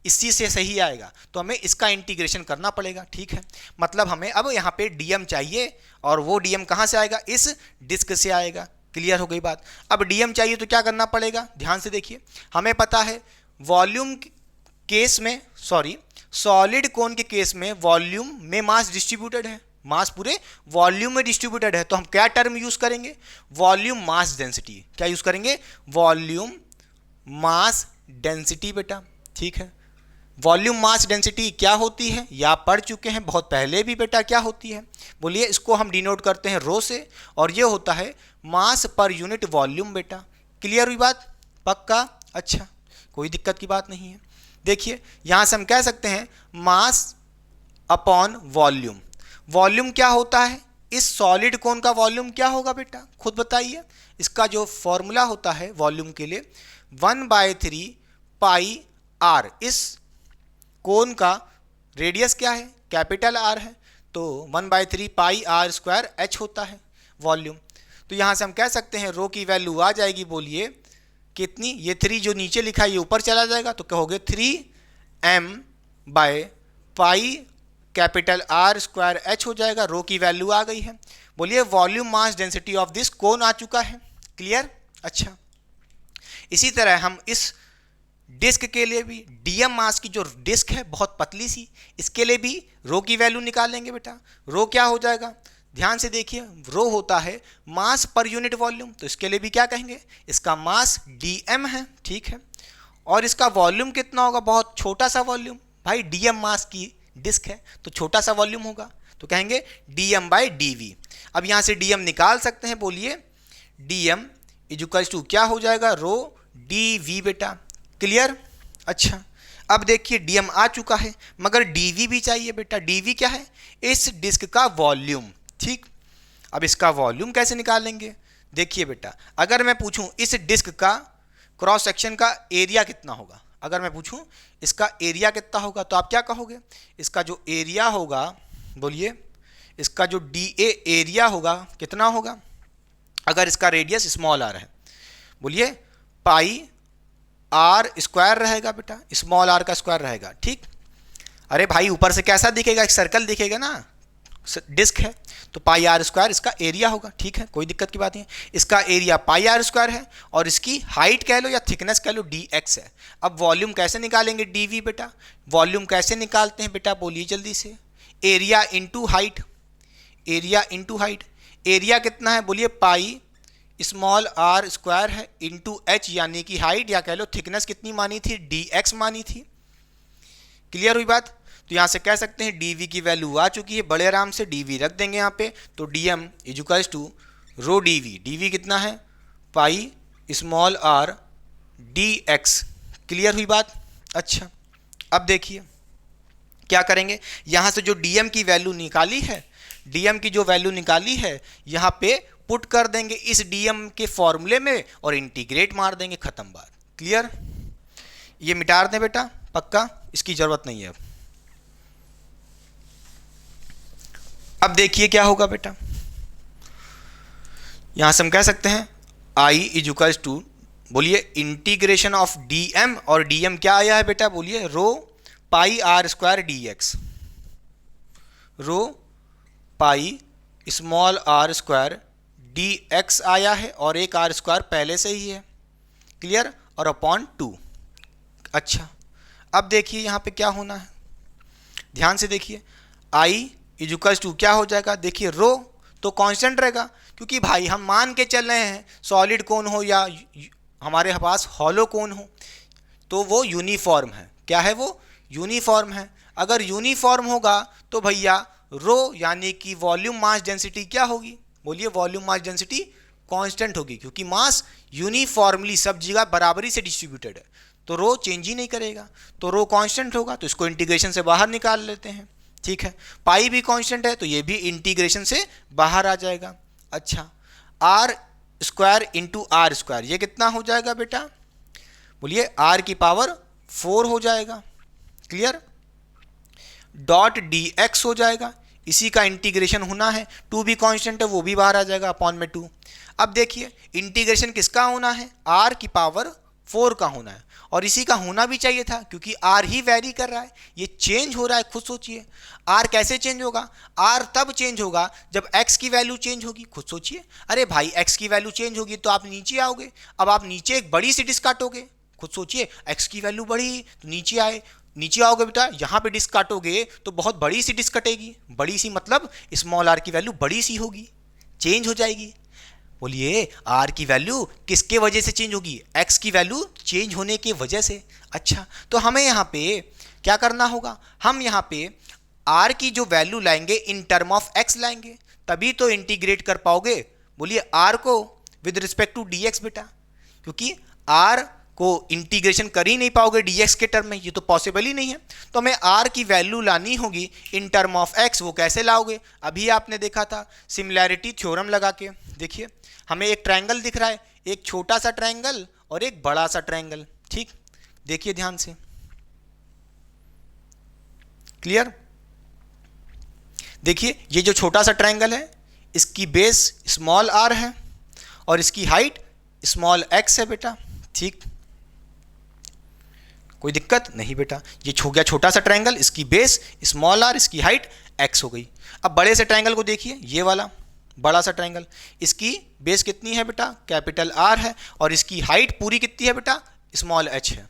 इसी से सही आएगा। तो हमें इसका इंटीग्रेशन करना पड़ेगा। ठीक है। मतलब हमें अब यहाँ पे डीएम चाहिए, और वो डीएम कहाँ से आएगा, इस डिस्क से आएगा। क्लियर हो गई बात। अब डीएम चाहिए तो क्या करना पड़ेगा, ध्यान से देखिए, हमें पता है वॉल्यूम केस में, सॉरी सॉलिड कोन के केस में वॉल्यूम में मास डिस्ट्रीब्यूटेड है, मास पूरे वॉल्यूम में डिस्ट्रीब्यूटेड है। तो हम क्या टर्म यूज करेंगे, वॉल्यूम मास डेंसिटी। क्या यूज करेंगे, वॉल्यूम मास डेंसिटी बेटा। ठीक है। वॉल्यूम मास डेंसिटी क्या होती है, या पढ़ चुके हैं बहुत पहले भी बेटा, क्या होती है, बोलिए, इसको हम डिनोट करते हैं रो से, और ये होता है मास पर यूनिट वॉल्यूम बेटा। क्लियर हुई बात, पक्का। अच्छा, कोई दिक्कत की बात नहीं है। देखिए यहाँ से हम कह सकते हैं मास अपॉन वॉल्यूम। वॉल्यूम क्या होता है, इस सॉलिड कोन का वॉल्यूम क्या होगा बेटा, खुद बताइए। इसका जो फॉर्मूला होता है वॉल्यूम के लिए 1/3 पाई आर, इस कोन का रेडियस क्या है, कैपिटल आर है, तो 1/3 पाई आर स्क्वायर एच होता है वॉल्यूम। तो यहाँ से हम कह सकते हैं रो की वैल्यू आ जाएगी, बोलिए कितनी, ये 3 जो नीचे लिखा है ये ऊपर चला जाएगा, तो कहोगे 3m/पाई कैपिटल आर स्क्वायर एच हो जाएगा। रो की वैल्यू आ गई है। बोलिए volume mass density of this cone आ चुका है। क्लियर। अच्छा, इसी तरह हम इस डिस्क के लिए भी, डीएम मास की जो डिस्क है बहुत पतली सी, इसके लिए भी रो की वैल्यू निकालेंगे बेटा। रो क्या हो जाएगा, ध्यान से देखिए, रो होता है मास पर यूनिट वॉल्यूम, तो इसके लिए भी क्या कहेंगे, इसका मास डीएम है, ठीक है। और इसका वॉल्यूम कितना होगा, बहुत छोटा सा वॉल्यूम, भाई डीएम मास की डिस्क है तो छोटा सा वॉल्यूम होगा, तो कहेंगे dm/dv। अब यहाँ से dm निकाल सकते हैं, बोलिए dm = क्या हो जाएगा, रो dv बेटा। क्लियर। अच्छा, अब देखिए dm आ चुका है मगर dv भी चाहिए बेटा। dv क्या है, इस डिस्क का वॉल्यूम, ठीक। अब इसका वॉल्यूम कैसे निकालेंगे, देखिए बेटा, अगर मैं पूछूं इस डिस्क का क्रॉस सेक्शन का एरिया कितना होगा, अगर मैं पूछूं इसका एरिया कितना होगा, तो आप क्या कहोगे, इसका जो एरिया होगा, बोलिए इसका जो DA एरिया होगा कितना होगा, अगर इसका रेडियस स्मॉल आर है, बोलिए पाई आर स्क्वायर रहेगा बेटा, स्मॉल आर का स्क्वायर रहेगा, ठीक। अरे भाई ऊपर से कैसा दिखेगा, एक सर्कल दिखेगा ना, डिस्क है, तो पाई आर स्क्वायर इसका एरिया होगा, ठीक है, कोई दिक्कत की बात नहीं है। इसका एरिया पाई आर स्क्वायर है और इसकी हाइट कह लो या थिकनेस कह लो dx है। अब वॉल्यूम कैसे निकालेंगे, dv बेटा। वॉल्यूम कैसे निकालते हैं बेटा, बोलिए जल्दी से, area into height, area into height. Area कितना है, बोलिए पाई स्मॉल आर स्क्वायर है इंटू एच, यानी कि हाइट या कह लो थिकनेस कितनी मानी थी, dx मानी थी। क्लियर हुई बात। तो यहाँ से कह सकते हैं dv की वैल्यू आ चुकी है, बड़े आराम से dv रख देंगे यहाँ पे, तो dm = रो dv। dv कितना है, pi small r dx। Clear हुई बात। अच्छा, अब देखिए क्या करेंगे, यहाँ से जो dm की वैल्यू निकाली है, dm की जो वैल्यू निकाली है यहाँ पे पुट कर देंगे इस dm के फॉर्मूले में और इंटीग्रेट मार देंगे, खत्म बात। क्लियर। ये मिटा दें बेटा, पक्का, इसकी जरूरत नहीं है। अब देखिए क्या होगा बेटा, यहां से हम कह सकते हैं I = बोलिए इंटीग्रेशन ऑफ dm, और dm क्या आया है बेटा, बोलिए rho pi R square dx, rho pi small R square dx आया है और एक आर स्क्वायर पहले से ही है। क्लियर। और अपॉन 2। अच्छा, अब देखिए यहाँ पे क्या होना है, ध्यान से देखिए, I = क्या हो जाएगा, देखिए रो तो कांस्टेंट रहेगा, क्योंकि भाई हम मान के चल रहे हैं सॉलिड कोन हो या हमारे पास हॉलो कोन हो तो वो यूनिफॉर्म है। क्या है वो, यूनिफॉर्म है। अगर यूनिफॉर्म होगा तो भैया रो यानी कि वॉल्यूम मास डेंसिटी क्या होगी, बोलिए वॉल्यूम मास डेंसिटी कांस्टेंट होगी, क्योंकि मास यूनिफॉर्मली सब जगह बराबरी से डिस्ट्रीब्यूटेड है, तो रो चेंज ही नहीं करेगा, तो रो कांस्टेंट होगा, तो इसको इंटीग्रेशन से बाहर निकाल लेते हैं, ठीक है। पाई भी कांस्टेंट है तो ये भी इंटीग्रेशन से बाहर आ जाएगा। अच्छा, r square into r square, ये कितना हो जाएगा बेटा, बोलिए आर की पावर 4 हो जाएगा। क्लियर। डॉट dx हो जाएगा, इसी का इंटीग्रेशन होना है, 2 भी कांस्टेंट है वो भी बाहर आ जाएगा, अपॉन में 2। अब देखिए इंटीग्रेशन किसका होना है, r की पावर 4 का होना है, और इसी का होना भी चाहिए था क्योंकि r ही वैरी कर रहा है, ये चेंज हो रहा है। खुद सोचिए r कैसे चेंज होगा, r तब चेंज होगा जब x की वैल्यू चेंज होगी। खुद सोचिए, अरे भाई x की वैल्यू चेंज होगी तो आप नीचे आओगे, अब आप नीचे एक बड़ी सी डिस्क काटोगे। खुद सोचिए, x की वैल्यू बढ़ी तो नीचे आए, नीचे आओगे बेटा, यहाँ पे डिस्क काटोगे तो बहुत बड़ी सी डिस्क कटेगी, बड़ी सी मतलब स्मॉल r की वैल्यू बड़ी सी होगी, चेंज हो जाएगी। बोलिए r की वैल्यू किसके वजह से चेंज होगी, x की वैल्यू चेंज होने की वजह से। अच्छा, तो हमें यहाँ पे क्या करना होगा, हम यहाँ पे r की जो वैल्यू लाएंगे इन टर्म ऑफ x लाएंगे, तभी तो इंटीग्रेट कर पाओगे। बोलिए r को विद रिस्पेक्ट टू dx बेटा, क्योंकि r को इंटीग्रेशन कर ही नहीं पाओगे dx के टर्म में, ये तो पॉसिबल ही नहीं है। तो हमें r की वैल्यू लानी होगी इन टर्म ऑफ x। वो कैसे लाओगे? अभी आपने देखा था सिमिलैरिटी थ्योरम लगा के। देखिए हमें एक ट्रायंगल दिख रहा है, एक छोटा सा ट्रायंगल और एक बड़ा सा ट्रायंगल। ठीक, देखिए ध्यान से, क्लियर? देखिए ये जो छोटा सा ट्रायंगल है इसकी बेस स्मॉल r है और इसकी हाइट स्मॉल x है बेटा। ठीक, कोई दिक्कत नहीं बेटा, ये हो गया छोटा सा ट्रायंगल, इसकी बेस स्मॉल r, इसकी हाइट x हो गई। अब बड़े से ट्रायंगल को देखिए, ये वाला बड़ा सा ट्रायंगल, इसकी बेस कितनी है बेटा? कैपिटल R है और इसकी हाइट पूरी कितनी है बेटा? स्मॉल h है।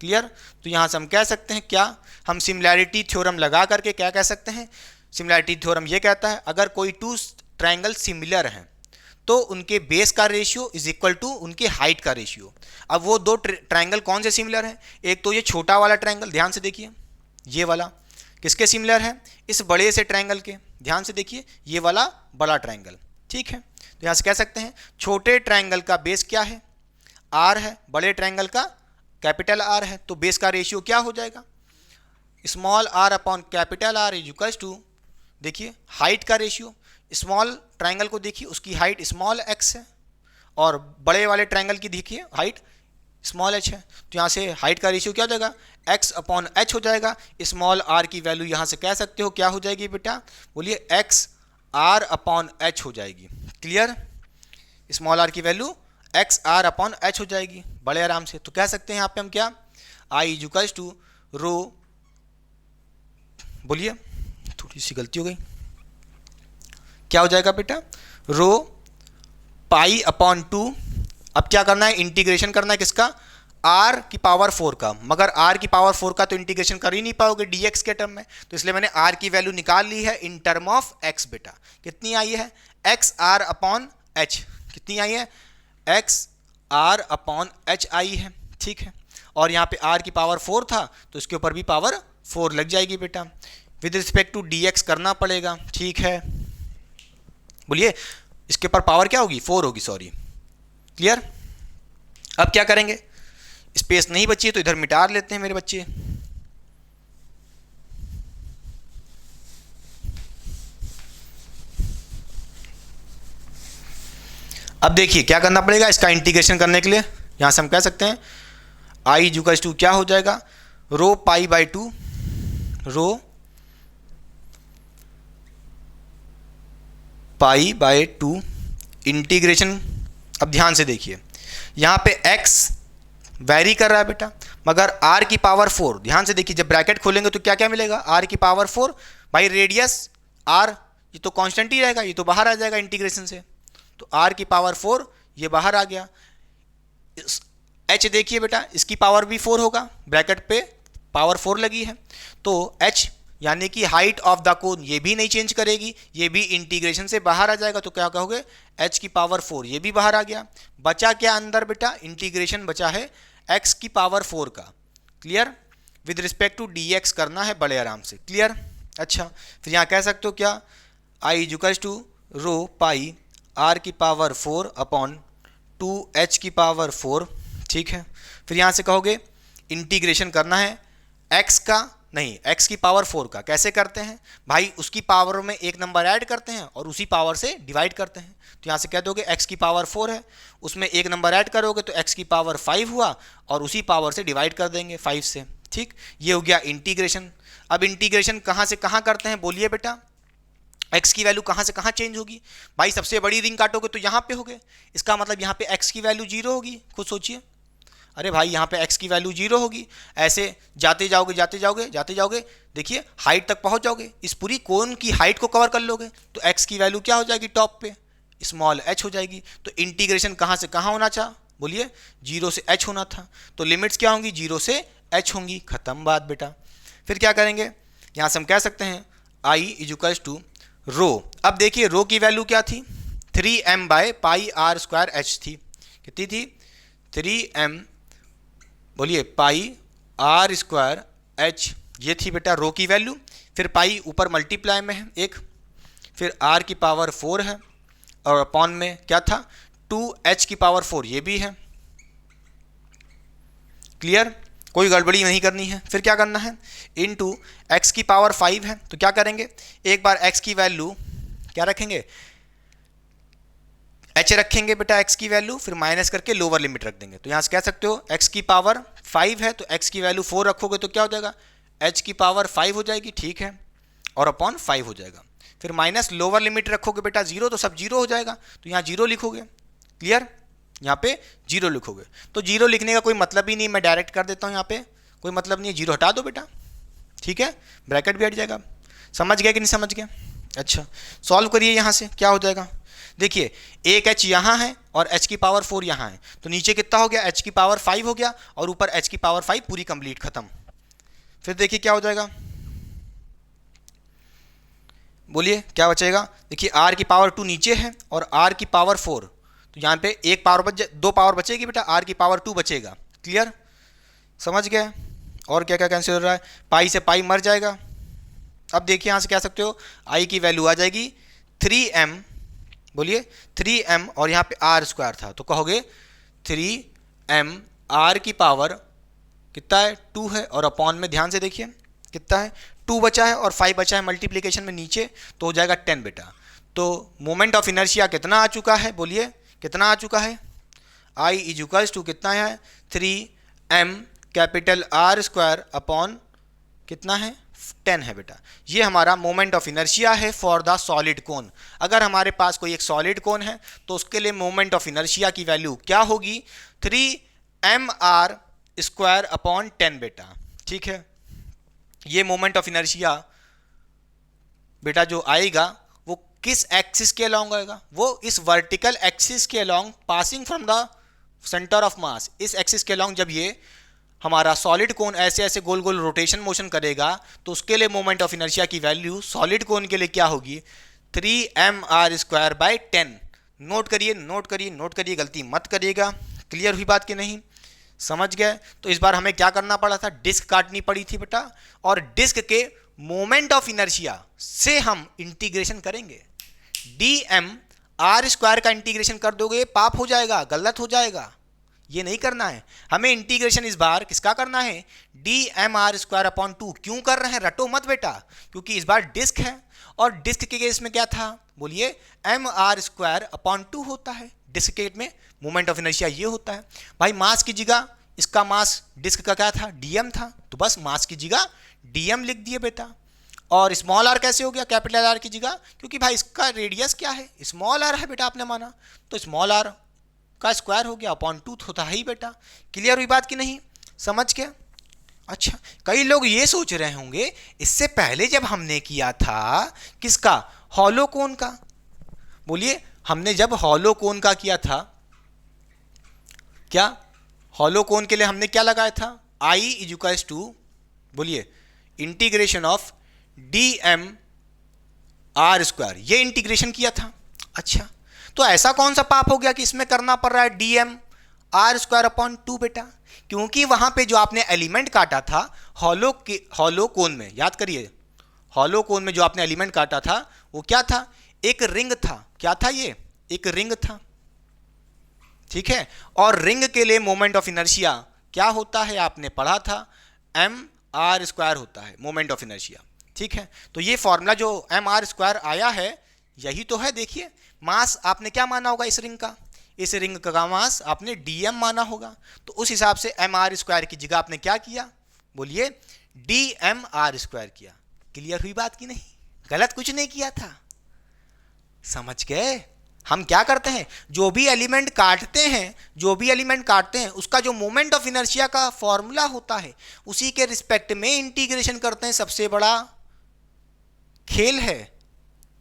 क्लियर? तो यहां से हम कह सकते हैं क्या, हम सिमिलैरिटी थ्योरम लगा करके क्या कह सकते हैं? सिमिलैरिटी थ्योरम ये कहता है अगर कोई टू ट्रायंगल सिमिलर हैं तो उनके बेस का रेशियो इज इक्वल टू उनके हाइट का रेशियो। अब वो दो ट्रायंगल कौन से सिमिलर हैं? एक तो ये छोटा वाला ट्रायंगल, ध्यान से देखिए, ये वाला किसके सिमिलर है? इस बड़े से ट्रायंगल के। ध्यान से देखिए, ये वाला बड़ा ट्रायंगल। ठीक है, तो यहाँ से कह सकते हैं छोटे ट्रायंगल का बेस क्या है? R है, बड़े ट्रायंगल का कैपिटल R है, तो बेस का रेशियो क्या हो जाएगा? Small r upon capital R is equals to, देखिए हाइट का रेशियो, स्मॉल ट्रायंगल को देखिए उसकी हाइट स्मॉल x है और बड़े वाले ट्रायंगल की देखिए हाइट स्मॉल h है, तो यहाँ से हाइट का रेशियो क्या हो जाएगा? x अपॉन h हो जाएगा। स्मॉल r की वैल्यू यहाँ से कह सकते हो क्या हो जाएगी बेटा? बोलिए x r अपॉन h हो जाएगी। क्लियर? स्मॉल r की value x r upon h हो जाएगी बड़े आराम से। तो कह सकते हैं यहाँ पे हम क्या, I इज इक्वल्स टू रो, बोलिए थोड़ी सी गलती हो गई, क्या हो जाएगा बेटा? रो पाई अपॉन 2। अब क्या करना है? इंटीग्रेशन करना है किसका? r की पावर 4 का। मगर r की पावर 4 का तो इंटीग्रेशन कर ही नहीं पाओगे dx के टर्म में, तो इसलिए मैंने r की वैल्यू निकाल ली है इन टर्म ऑफ x। बेटा कितनी आई है? x r upon h। कितनी आई है? x r अपॉन h आई है। ठीक है, और यहाँ पे r की पावर 4 था तो इसके ऊपर भी पावर 4 लग जाएगी बेटा। विद रिस्पेक्ट टू dx करना पड़ेगा। ठीक है, बोलिए इसके ऊपर पावर क्या होगी? 4 होगी, सॉरी। क्लियर? अब क्या करेंगे? स्पेस नहीं बची है तो इधर मिटा लेते हैं मेरे बच्चे। अब देखिए क्या करना पड़ेगा इसका इंटीग्रेशन करने के लिए। यहां से हम कह सकते हैं I इक्वल्स टू क्या हो जाएगा? Rho pi by 2, rho pi by 2 integration. अब ध्यान से देखिए, यहाँ पे x वैरी कर रहा है बेटा, मगर r की पावर 4, ध्यान से देखिए जब ब्रैकेट खोलेंगे तो क्या क्या मिलेगा? r की पावर 4 बाई रेडियस r, ये तो कांस्टेंट ही रहेगा, ये तो बाहर आ जाएगा इंटीग्रेशन से, तो r की पावर 4 ये बाहर आ गया। h देखिए बेटा, इसकी पावर भी 4 होगा, ब्रैकेट पे पावर 4 लगी है, तो h यानी कि हाइट ऑफ द कोन ये भी नहीं चेंज करेगी, ये भी इंटीग्रेशन से बाहर आ जाएगा। तो क्या कहोगे? h की पावर 4 ये भी बाहर आ गया। बचा क्या अंदर बेटा? इंटीग्रेशन बचा है x की पावर 4 का। Clear? With respect to dx करना है बड़े आराम से। क्लियर? अच्छा, फिर यहाँ कह सकते हो क्या? I equals to rho pi r की पावर 4 अपॉन 2h की पावर 4। ठीक है, फिर यहाँ से कहोगे इंटीग्रेशन करना है x का, नहीं x की पावर 4 का। कैसे करते हैं भाई? उसकी पावर में एक नंबर ऐड करते हैं और उसी पावर से डिवाइड करते हैं। तो यहाँ से कह दोगे x की पावर 4 है, उसमें एक नंबर ऐड करोगे तो x की पावर 5 हुआ और उसी पावर से डिवाइड कर देंगे 5 से। ठीक, ये हो गया इंटीग्रेशन। अब इंटीग्रेशन कहाँ से कहाँ करते हैं बोलिए बेटा? x की वैल्यू कहाँ से कहाँ चेंज होगी भाई? सबसे बड़ी रिंग काटोगे तो यहाँ पे होगे, इसका मतलब यहाँ पे x की वैल्यू 0 होगी। खुद सोचिए, अरे भाई यहाँ पे x की वैल्यू 0 होगी, ऐसे जाते जाओगे जाते जाओगे जाते जाओगे, देखिए हाइट तक पहुँच जाओगे, इस पूरी कोन की हाइट को कवर कर लोगे, तो x की वैल्यू क्या हो जाएगी? टॉप पे स्मॉल h हो जाएगी। तो इंटीग्रेशन कहाँ से कहाँ होना था बोलिए? 0 से h होना था, तो लिमिट्स क्या होंगी? 0 से h होंगी। खत्म बात बेटा। फिर क्या करेंगे? यहाँ से हम कह सकते हैं I इक्वल्स टू रो। अब देखिए रो की वैल्यू क्या थी? 3m by pi r square h थी। कितनी थी? 3m, बोलिए पाई r स्क्वायर h, ये थी बेटा रो की वैल्यू। फिर पाई ऊपर मल्टीप्लाई में है एक, फिर r की पावर 4 है और अपॉन में क्या था? 2h की पावर 4 ये भी है। क्लियर, कोई गड़बड़ी नहीं करनी है। फिर क्या करना है, इनटू x की पावर 5 है तो क्या करेंगे, एक बार x की वैल्यू क्या रखेंगे, h रखेंगे बेटा x की वैल्यू, फिर माइनस करके लोअर लिमिट रख देंगे। तो यहाँ से कह सकते हो x की पावर 5 है तो x की वैल्यू 4 रखोगे तो क्या हो जाएगा, h की पावर 5 हो जाएगी, ठीक है, और अपॉन 5 हो जाएगा। फिर माइनस लोअर लिमिट रखोगे बेटा 0 तो सब 0 हो जाएगा, तो यहाँ 0 लिखोगे, क्लियर, यहाँ पे 0 लिखोगे। तो 0 लिखने का कोई मतलब ही नहीं, मैं डायरेक्ट कर देता हूँ, यहाँ पे कोई मतलब नहीं है, 0 हटा दो बेटा, ठीक है, ब्रैकेट भी हट जाएगा। समझ गया कि नहीं समझ गया? अच्छा, सॉल्व करिए, यहाँ से क्या हो जाएगा, देखिए एक h यहाँ है और h की पावर 4 यहाँ है, तो नीचे कितना हो गया, h की पावर 5 हो गया और ऊपर h की पावर 5 पूरी कंप्लीट खत्म। फिर देखिए क्या हो जाएगा, बोलिए क्या बचेगा, देखिए r की पावर 2 नीचे है और r की पावर 4, तो यहाँ पे एक पावर दो पावर बचेगी बेटा, r की पावर 2 बचेगा, क्लियर, समझ गए? और क्या क्या कैंसिल हो रहा है, पाई से पाई मर जाएगा। अब देखिए यहाँ से कह सकते हो i की वैल्यू आ जाएगी 3m, बोलिए 3m, और यहाँ पे r स्क्वायर था तो कहोगे 3m r की पावर कितना है, 2 है, और अपॉन में ध्यान से देखिए कितना है, 2 बचा है और 5 बचा है मल्टीप्लिकेशन में नीचे, तो हो जाएगा 10 बेटा। तो मोमेंट ऑफ इनर्शिया कितना आ चुका है, बोलिए कितना आ चुका है, I इज इक्वल्स टू कितना है, 3m capital R square upon कितना है, 10 है बेटा। ये हमारा मोमेंट ऑफ इनर्शिया है फॉर द सॉलिड कोन। अगर हमारे पास कोई एक सॉलिड कोन है तो उसके लिए मोमेंट ऑफ इनर्शिया की वैल्यू क्या होगी, 3mr स्क्वायर अपॉन 10 बेटा, ठीक है। ये मोमेंट ऑफ इनर्शिया बेटा जो आएगा वो किस एक्सिस के अलोंग आएगा, वो इस वर्टिकल एक्सिस के along passing from the centre of mass, इस एक्सिस के अलोंग जब ये हमारा सॉलिड कोन ऐसे ऐसे गोल गोल रोटेशन मोशन करेगा तो उसके लिए मोमेंट ऑफ इनर्शिया की वैल्यू सॉलिड कोन के लिए क्या होगी, 3mr स्क्वायर बाय 10। नोट करिए नोट करिए नोट करिए, गलती मत करिएगा। क्लियर हुई बात कि नहीं, समझ गए? तो इस बार हमें क्या करना पड़ा था, डिस्क काटनी पड़ी थी बेटा, और डिस्क के मोमेंट ऑफ इनर्शिया से हम इंटीग्रेशन करेंगे। dm r स्क्वायर का इंटीग्रेशन कर दोगे पाप हो जाएगा, गलत हो जाएगा, ये नहीं करना है हमें। इंटीग्रेशन इस बार किसका करना है, dmr स्क्वायर अपॉन 2। क्यों कर रहे हैं, रटो मत बेटा, क्योंकि इस बार डिस्क है और डिस्क के केस में क्या था, बोलिए mr स्क्वायर अपॉन 2 होता है। डिस्क के केस में मोमेंट ऑफ इनर्शिया ये होता है। भाई मास की जगह इसका मास डिस्क का क्या था, dm था, तो बस मास की जगह dm लिख दिए बेटा। और स्मॉल आर कैसे हो गया कैपिटल आर की जगह, क्योंकि भाई इसका रेडियस क्या है, स्मॉल आर है बेटा, आपने माना, तो स्मॉल आर का स्क्वायर हो गया अपॉन 2 होता है ही बेटा। क्लियर हुई बात कि नहीं, समझ गया? अच्छा, कई लोग ये सोच रहे होंगे इससे पहले जब हमने किया था किसका, हॉलो कोन का, बोलिए हमने जब हॉलो कोन का किया था, क्या हॉलो कोन के लिए हमने क्या लगाया था, I इज इक्वल्स टू, बोलिए integration of dm r square, ये इंटीग्रेशन किया था। अच्छा, तो ऐसा कौन सा पाप हो गया कि इसमें करना पड़ रहा है dm r स्क्वायर अपॉन 2 बेटा, क्योंकि वहां पे जो आपने एलिमेंट काटा था हॉलो कोन में, याद करिए हॉलो कोन में जो आपने एलिमेंट काटा था वो क्या था, एक रिंग था। क्या था ये, एक रिंग था, ठीक है। और रिंग के लिए मोमेंट ऑफ इनर्शिया क्या होता है, आपने पढ़ा था mr स्क्वायर होता है मोमेंट ऑफ इनर्शिया, ठीक है। तो ये फॉर्मूला जो mr स्क्वायर आया है यही तो है। देखिए मास आपने क्या माना होगा इस रिंग का, इस रिंग का मास आपने dm माना होगा, तो उस हिसाब से mr स्क्वायर की जगह आपने क्या किया, बोलिए dmr स्क्वायर किया। क्लियर हुई बात की नहीं, गलत कुछ नहीं किया था, समझ गए? हम क्या करते हैं, जो भी एलिमेंट काटते हैं उसका जो मोमेंट ऑफ इनर्शिया का फॉर्मूला होता है उसी के रिस्पेक्ट में इंटीग्रेशन करते हैं। सबसे बड़ा खेल है,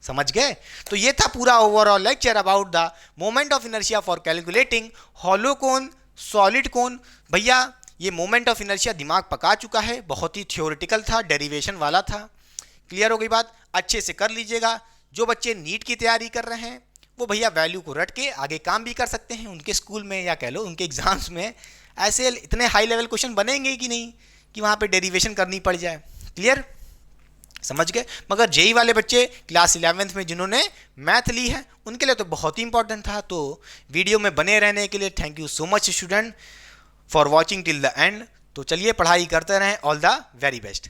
समझ गए? तो ये था पूरा overall lecture about the moment of inertia for calculating hollow cone, solid कोन। भैया ये मोमेंट ऑफ इनर्शिया दिमाग पका चुका है, बहुत ही थ्योरेटिकल था, डेरिवेशन वाला था। क्लियर हो गई बात, अच्छे से कर लीजिएगा। जो बच्चे नीट की तैयारी कर रहे हैं वो भैया वैल्यू को रट के आगे काम भी कर सकते हैं। उनके स्कूल में या कह लो उनके एग्जाम्स में ऐसे इतने हाई लेवल क्वेश्चन बनेंगे कि नहीं कि वहाँ पे डेरिवेशन करनी पड़ जाए। क्लियर, समझ गए? मगर जेई वाले बच्चे क्लास 11th में जिन्होंने मैथ ली है उनके लिए तो बहुत ही इंपॉर्टेंट था। तो वीडियो में बने रहने के लिए thank you so much student. For watching till the end. तो चलिए पढ़ाई करते रहें। All the very best.